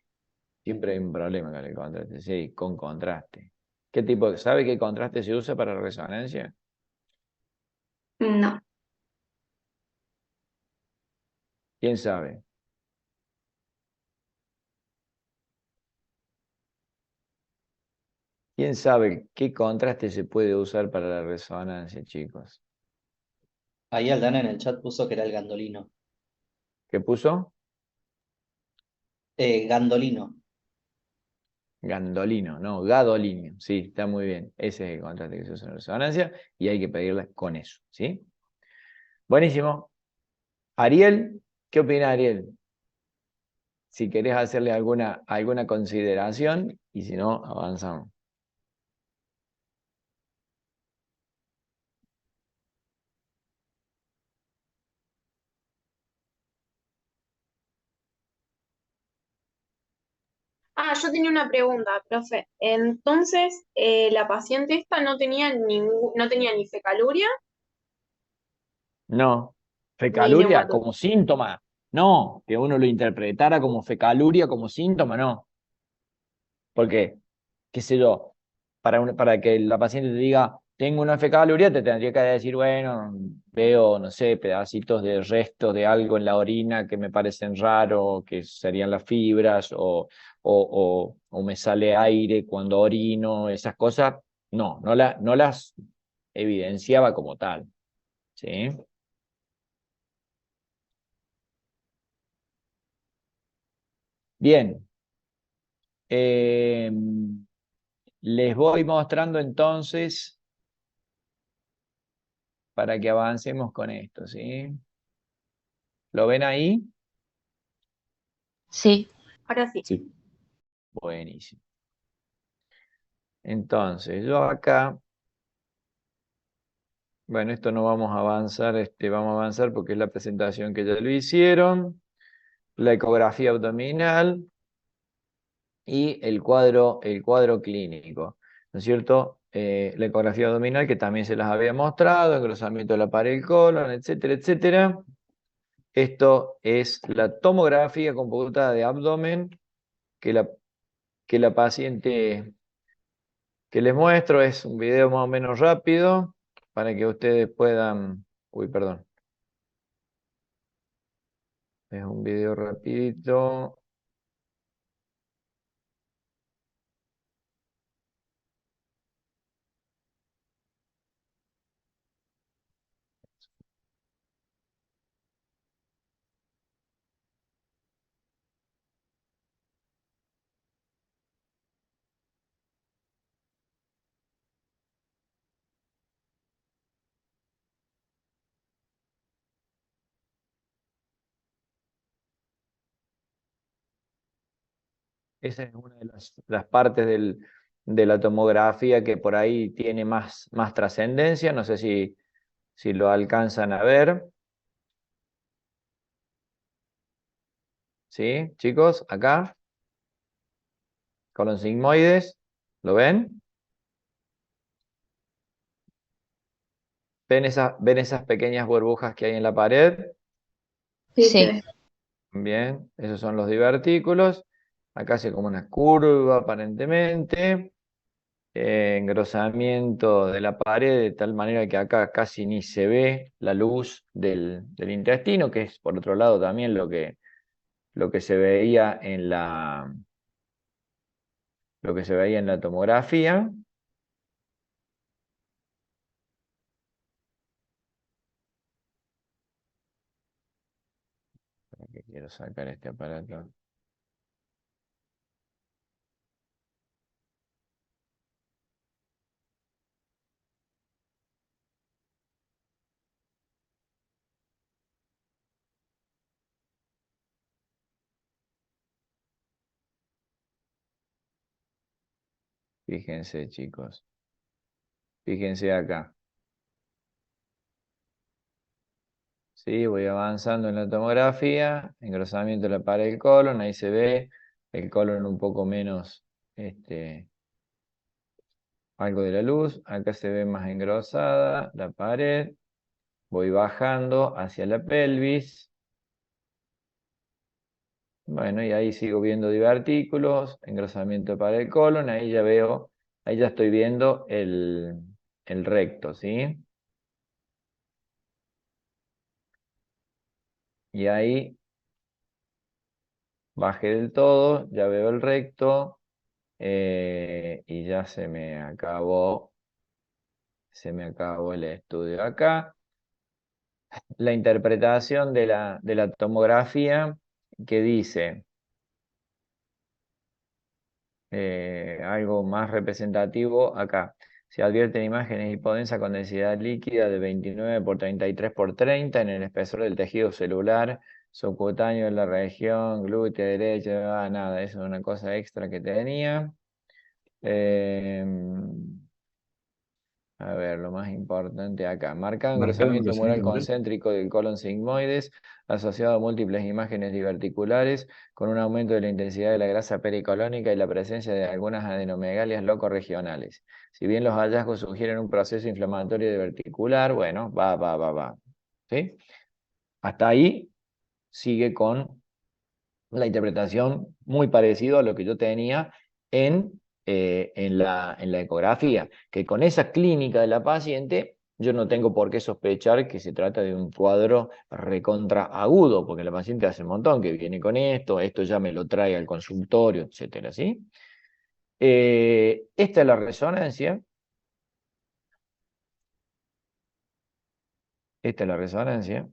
Siempre hay un problema con el contraste. Sí, con contraste. ¿Sabe qué contraste se usa para la resonancia? No. ¿Quién sabe? ¿Quién sabe qué contraste se puede usar para la resonancia, chicos? Ahí Aldana en el chat puso que era el gandolino. ¿Qué puso? Gandolino. Gandolino, no, gadolino. Sí, está muy bien. Ese es el contraste que se usa en la resonancia y hay que pedirla con eso, ¿sí? Buenísimo. Ariel, ¿qué opina Ariel? Si querés hacerle alguna consideración y si no, avanzamos. Yo tenía una pregunta, profe. Entonces, la paciente esta no tenía ni fecaluria No, ni fecaluria neumatoría. como síntoma. No, que uno lo interpretara como fecaluria como síntoma, no. Porque, qué sé yo, para que la paciente te diga, tengo una fecaluria, te tendría que decir, bueno, veo, no sé, pedacitos de restos de algo en la orina que me parecen raro, que serían las fibras, o me sale aire cuando orino, esas cosas. No, no las evidenciaba como tal. ¿Sí? Bien. Les voy mostrando entonces para que avancemos con esto, ¿sí? ¿Lo ven ahí? Sí. Ahora sí. Sí. Buenísimo. Entonces, yo acá, bueno, esto no vamos a avanzar, vamos a avanzar porque es la presentación que ya lo hicieron, la ecografía abdominal y el cuadro clínico, ¿no es cierto? La ecografía abdominal que también se las había mostrado, engrosamiento de la pared del colon, etcétera, etcétera. Esto es la tomografía computada de abdomen que la paciente que les muestro es un video más o menos rápido para que ustedes puedan... Uy, perdón. Es un video rapidito. esa es una de las partes de la tomografía que por ahí tiene más trascendencia. No sé si lo alcanzan a ver. ¿Sí, chicos? Acá, colon sigmoides, ¿lo ven? ¿Ven esas pequeñas burbujas que hay en la pared? Sí, se Sí. ve. Bien, esos son los divertículos. Acá hace como una curva aparentemente. Engrosamiento de la pared de tal manera que acá casi ni se ve la luz del intestino, que es por otro lado también lo que se veía en la tomografía. ¿Para qué quiero sacar este aparato? Fíjense, chicos. Fíjense acá. Sí, voy avanzando en la tomografía, engrosamiento de la pared del colon, ahí se ve el colon un poco menos, algo de la luz, acá se ve más engrosada la pared, voy bajando hacia la pelvis, bueno, y ahí sigo viendo divertículos, engrosamiento de pared del colon, ahí ya estoy viendo el recto, ¿sí? Y ahí bajé del todo, ya veo el recto, y ya se me acabó el estudio acá. La interpretación de la tomografía que dice algo más representativo acá. Se advierten imágenes hipodensa con densidad líquida de 29 por 33 por 30 en el espesor del tejido celular subcutáneo de la región glútea derecha. Nada, eso es una cosa extra que tenía. A ver, lo más importante acá. Marcado engrosamiento mural concéntrico del colon sigmoides, asociado a múltiples imágenes diverticulares, con un aumento de la intensidad de la grasa pericolónica y la presencia de algunas adenomegalias locorregionales. Si bien los hallazgos sugieren un proceso inflamatorio diverticular, bueno, va. ¿Sí? Hasta ahí sigue con la interpretación muy parecida a lo que yo tenía en la ecografía, que con esa clínica de la paciente yo no tengo por qué sospechar que se trata de un cuadro recontra agudo, porque la paciente hace un montón que viene con esto ya me lo trae al consultorio, etcétera, ¿sí? Esta es la resonancia. Esta es la resonancia.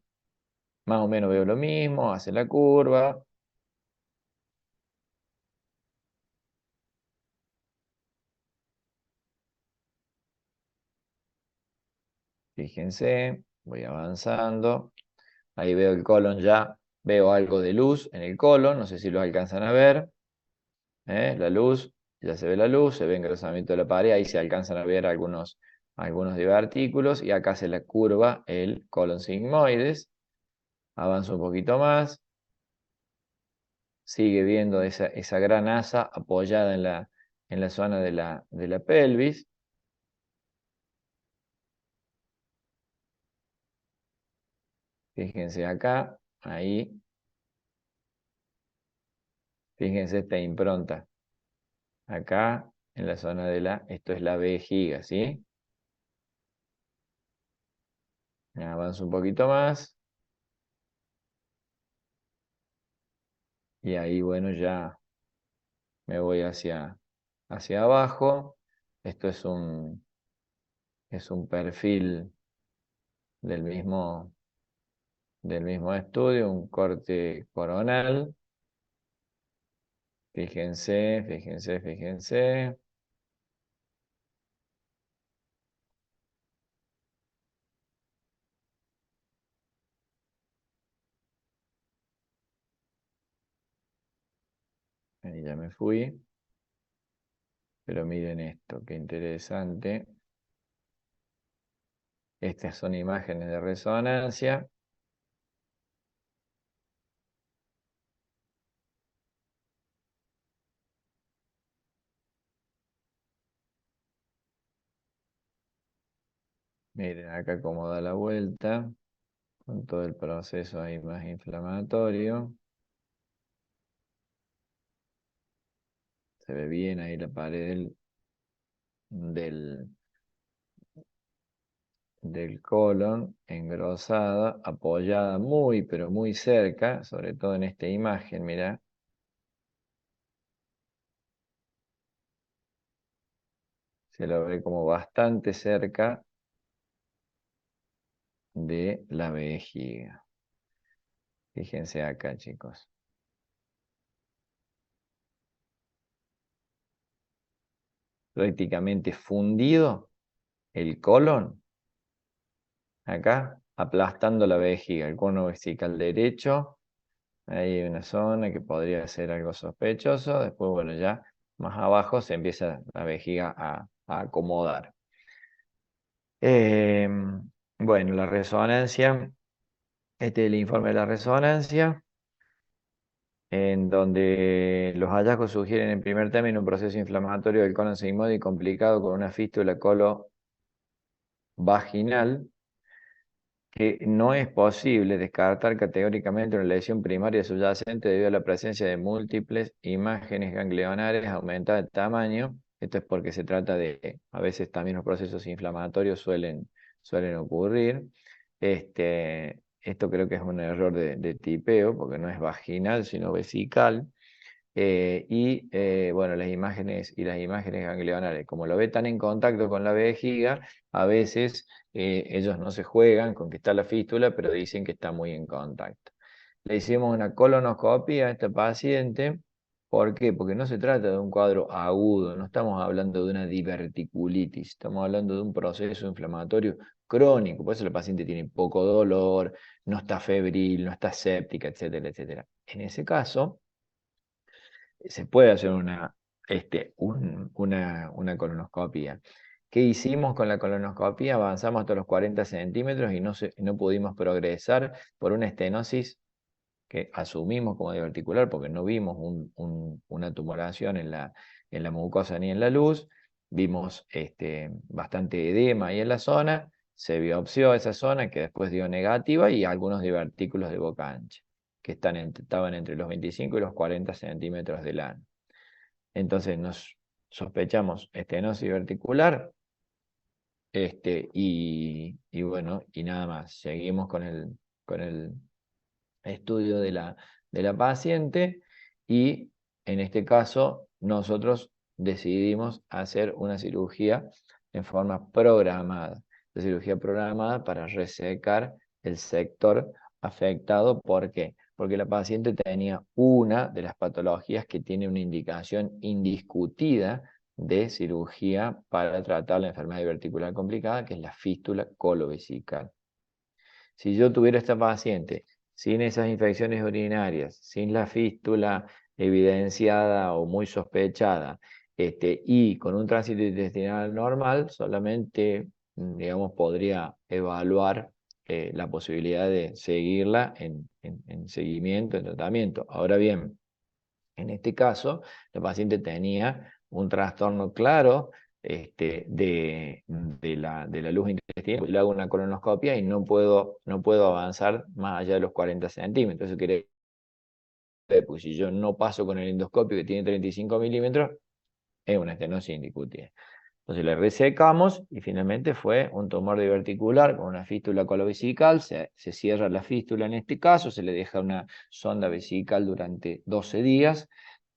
Más o menos veo lo mismo, hace la curva. Fíjense, voy avanzando. Ahí veo el colon ya, veo algo de luz en el colon, no sé si lo alcanzan a ver. La luz, ya se ve la luz, se ve engrosamiento de la pared, ahí se alcanzan a ver algunos divertículos y acá se la curva el colon sigmoides. Avanzo un poquito más, sigue viendo esa gran asa apoyada en la zona de la pelvis. Fíjense acá, ahí, fíjense esta impronta. Acá, en la zona esto es la vejiga, ¿sí? Avanzo un poquito más. Y ahí, bueno, ya me voy hacia abajo. Esto es un perfil del mismo estudio, un corte coronal. Fíjense. Ahí ya me fui. Pero miren esto, qué interesante. Estas son imágenes de resonancia. Miren acá cómo da la vuelta, con todo el proceso ahí más inflamatorio. Se ve bien ahí la pared del colon, engrosada, apoyada muy, pero muy cerca, sobre todo en esta imagen, mirá. Se lo ve como bastante cerca de la vejiga. Fíjense acá, chicos. Prácticamente fundido el colon, acá, aplastando la vejiga, el cono vesical derecho. Ahí hay una zona que podría ser algo sospechoso. Después, bueno, ya más abajo se empieza la vejiga a acomodar. Bueno, la resonancia. Este es el informe de la resonancia, en donde los hallazgos sugieren en primer término un proceso inflamatorio del colon sigmoide complicado con una fístula colovaginal, que no es posible descartar categóricamente una lesión primaria subyacente debido a la presencia de múltiples imágenes ganglionares aumentadas de tamaño. Esto es porque se trata a veces también los procesos inflamatorios suelen ocurrir. Esto creo que es un error de tipeo, porque no es vaginal, sino vesical. Bueno, las imágenes ganglionares, como lo ve tan en contacto con la vejiga, a veces ellos no se juegan con que está la fístula, pero dicen que está muy en contacto. Le hicimos una colonoscopia a esta paciente. ¿Por qué? Porque no se trata de un cuadro agudo, no estamos hablando de una diverticulitis, estamos hablando de un proceso inflamatorio crónico. Por eso la paciente tiene poco dolor, no está febril, no está séptica, etcétera, etcétera. En ese caso, se puede hacer una colonoscopia. ¿Qué hicimos con la colonoscopia? Avanzamos hasta los 40 centímetros y no pudimos progresar por una estenosis que asumimos como diverticular porque no vimos una tumoración en la mucosa ni en la luz. Vimos bastante edema ahí en la zona, se biopsió esa zona que después dio negativa y algunos divertículos de boca ancha que estaban entre los 25 y los 40 centímetros del ano. Entonces nos sospechamos estenosis verticular, bueno, y nada más. Seguimos con el estudio de la paciente y en este caso nosotros decidimos hacer una cirugía en forma programada. La cirugía programada para resecar el sector afectado. ¿Por qué? Porque la paciente tenía una de las patologías que tiene una indicación indiscutida de cirugía para tratar la enfermedad diverticular complicada, que es la fístula colovesical. Si yo tuviera esta paciente sin esas infecciones urinarias, sin la fístula evidenciada o muy sospechada, y con un tránsito intestinal normal, solamente, digamos, podría evaluar la posibilidad de seguirla en seguimiento, en tratamiento. Ahora bien, en este caso, la paciente tenía un trastorno claro de la luz intestinal. Le hago una colonoscopia y no puedo avanzar más allá de los 40 centímetros. Eso quiere decir, pues si yo no paso con el endoscopio que tiene 35 milímetros, es una estenosis indiscutida. Entonces le resecamos y finalmente fue un tumor diverticular con una fístula colovesical. Se cierra la fístula en este caso, se le deja una sonda vesical durante 12 días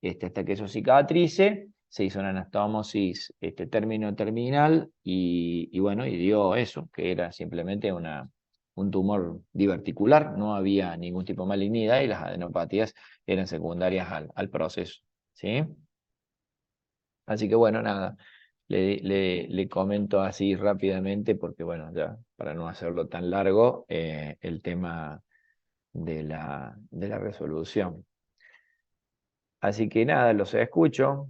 hasta que eso cicatrice. Se hizo una anastomosis terminal y bueno, y dio eso, que era simplemente un tumor diverticular. No había ningún tipo de malignidad y las adenopatías eran secundarias al proceso, ¿sí? Así que bueno, nada. Le comento así rápidamente, porque bueno, ya para no hacerlo tan largo, el tema de la resolución. Así que nada, los escucho.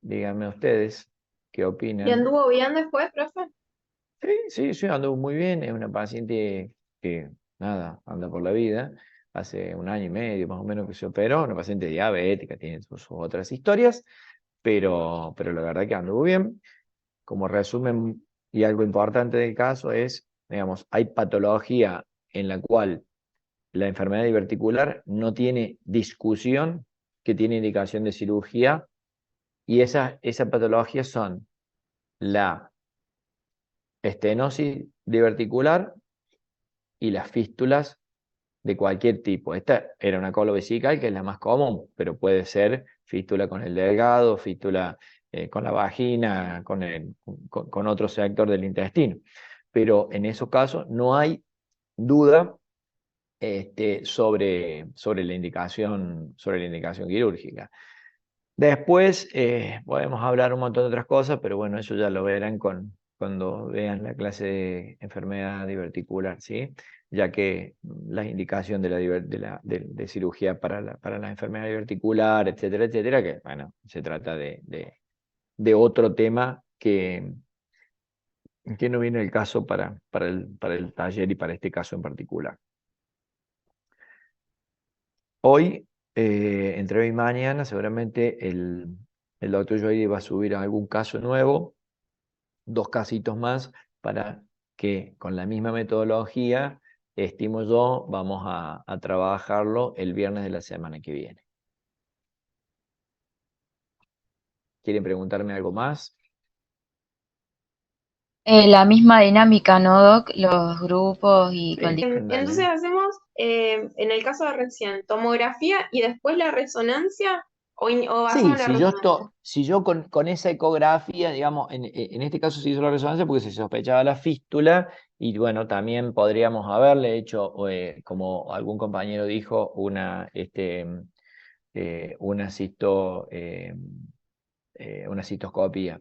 Díganme ustedes qué ¿Y opinan. anduvo bien después, profe? Sí, anduvo muy bien. Es una paciente que, nada, anda por la vida. Hace 1 año y medio más o menos que se operó. Una paciente diabética, tiene sus otras historias, pero la verdad que anduvo bien. Como resumen, y algo importante del caso es, digamos, hay patología en la cual la enfermedad diverticular no tiene discusión que tiene indicación de cirugía, y esa patología son la estenosis diverticular y las fístulas de cualquier tipo. Esta era una colovesical, que es la más común, pero puede ser fístula con el delgado, fístula con la vagina, con otro sector del intestino. Pero en esos casos no hay duda sobre la indicación quirúrgica. Después podemos hablar un montón de otras cosas, pero bueno, eso ya lo verán cuando vean la clase de enfermedad diverticular, ¿sí? Ya que la indicación de cirugía para la enfermedad diverticular, etcétera, que bueno, se trata de otro tema que no viene el caso para el taller y para este caso en particular. Hoy, entre hoy y mañana, seguramente el doctor Joy va a subir algún caso nuevo, 2 casitos más, para que con la misma metodología, estimo yo, vamos a trabajarlo el viernes de la semana que viene. ¿Quieren preguntarme algo más? La misma dinámica, ¿no, Doc? Los grupos y con Sí, Entonces dale. hacemos, en el caso de recién, tomografía y después la resonancia, o Sí, hacemos la resonancia. si yo con esa ecografía, digamos, en este caso se hizo la resonancia porque se sospechaba la fístula, y bueno, también podríamos haberle hecho, como algún compañero dijo, una una citoscopía,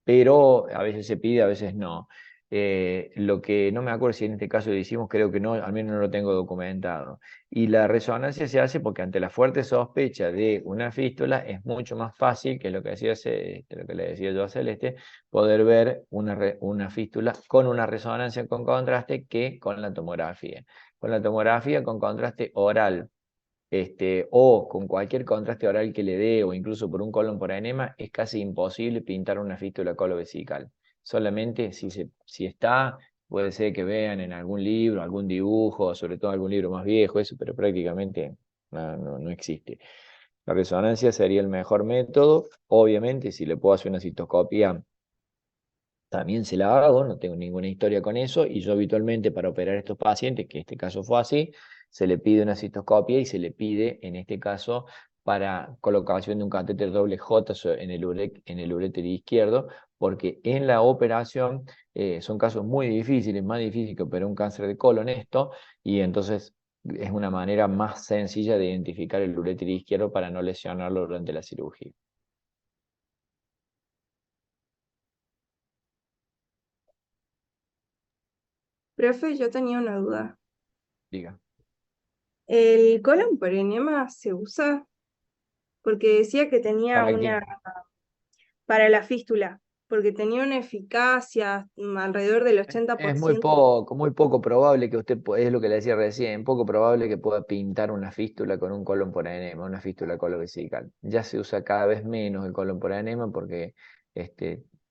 pero a veces se pide, a veces no. Lo que no me acuerdo si en este caso lo hicimos, creo que no, al menos no lo tengo documentado. Y la resonancia se hace porque ante la fuerte sospecha de una fístula es mucho más fácil, que es lo que lo que le decía yo a Celeste, poder ver una fístula con una resonancia con contraste que con la tomografía. Con la tomografía con contraste oral, o con cualquier contraste oral que le dé, o incluso por un colon por enema, es casi imposible pintar una fístula colovesical. Solamente si está, puede ser que vean en algún libro, algún dibujo, sobre todo algún libro más viejo, eso, pero prácticamente no existe. La resonancia sería el mejor método. Obviamente, si le puedo hacer una citoscopia, también se la hago, no tengo ninguna historia con eso, y yo habitualmente para operar a estos pacientes, que este caso fue así, se le pide una citoscopia y se le pide, en este caso, para colocación de un catéter doble J en el uréter izquierdo, porque en la operación son casos muy difíciles, más difíciles que operar un cáncer de colon esto, y entonces es una manera más sencilla de identificar el uréter izquierdo para no lesionarlo durante la cirugía. Profe, yo tenía una duda. Diga. ¿El colon por enema se usa? Porque decía que tenía ¿Para qué? para la fístula, porque tenía una eficacia alrededor del Es 80%. muy poco probable que usted, es lo que le decía recién, poco probable que pueda pintar una fístula con un colon por enema, una fístula colovesical. Ya se usa cada vez menos el colon por enema porque,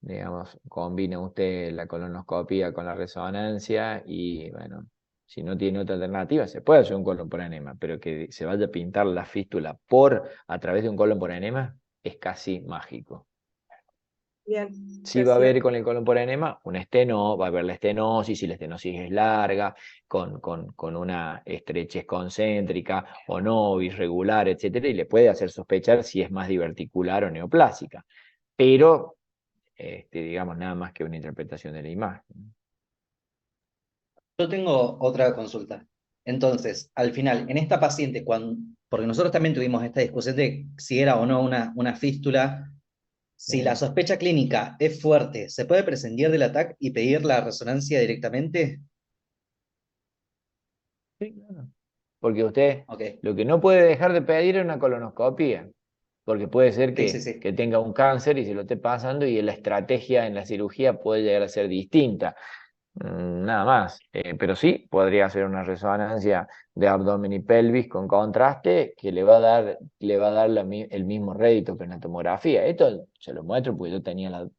digamos, combina usted la colonoscopia con la resonancia y, bueno, si no tiene otra alternativa, se puede hacer un colon por enema, pero que se vaya a pintar la fístula a través de un colon por enema es casi mágico. Bien, Sí va a gracias. haber con el colon por enema va a haber la estenosis, si la estenosis es larga, con una estrechez concéntrica o no, irregular, etcétera, y le puede hacer sospechar si es más diverticular o neoplásica. Pero, digamos, nada más que una interpretación de la imagen. Yo tengo otra consulta. Entonces, al final, en esta paciente, porque nosotros también tuvimos esta discusión de si era o no una fístula, si la sospecha clínica es fuerte, ¿se puede prescindir del ataque y pedir la resonancia directamente? Sí, claro. Porque usted Ok, lo que no puede dejar de pedir es una colonoscopia. porque puede ser Sí, sí, sí. que tenga un cáncer y se lo esté pasando y la estrategia en la cirugía puede llegar a ser distinta. Nada más, pero sí, podría ser una resonancia de abdomen y pelvis con contraste que le va a dar el mismo rédito que en la tomografía. Esto se lo muestro porque yo tenía los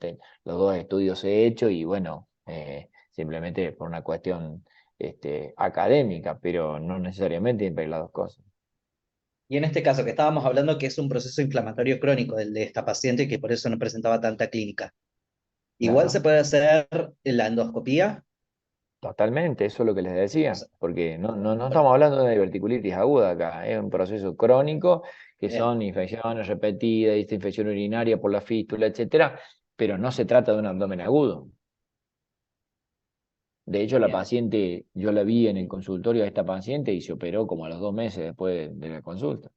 dos estudios hechos y bueno, simplemente por una cuestión académica, pero no necesariamente tiene que ver las dos cosas. Y en este caso que estábamos hablando que es un proceso inflamatorio crónico el de esta paciente y que por eso no presentaba tanta clínica. Igual se Claro. puede hacer la endoscopía. Totalmente, eso es lo que les O decía, sea, porque no estamos hablando de una diverticulitis aguda acá, es un proceso crónico que bien, son infecciones repetidas, esta infección urinaria por la fístula, etcétera, pero no se trata de un abdomen agudo. De hecho, la bien. paciente, yo la vi en el consultorio de esta paciente y se operó como a los 2 meses después de la consulta.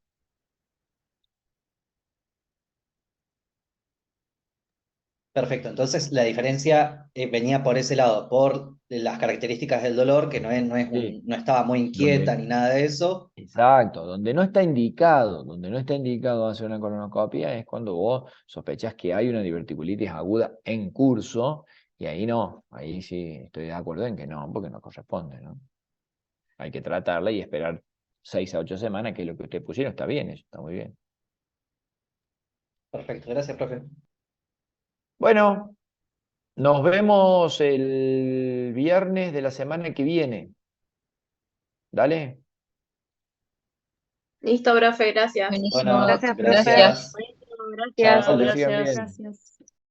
Perfecto, entonces la diferencia venía por ese lado, por las características del dolor, que Sí, no estaba muy inquieta donde, ni nada de eso. exacto, donde no está indicado hacer una colonoscopia es cuando vos sospechás que hay una diverticulitis aguda en curso, y ahí no, ahí sí estoy de acuerdo en que no, porque no corresponde, ¿no? Hay que tratarla y esperar 6 a 8 semanas, que lo que usted pusieron está bien, eso está muy bien. Perfecto, gracias, profe. Bueno, nos vemos el viernes de la semana que viene. Dale. Listo, profe, gracias. Buenísimo. Bueno, Gracias, profe. gracias. Buenísimo, Chao, gracias. que sigan Gracias. bien. Gracias.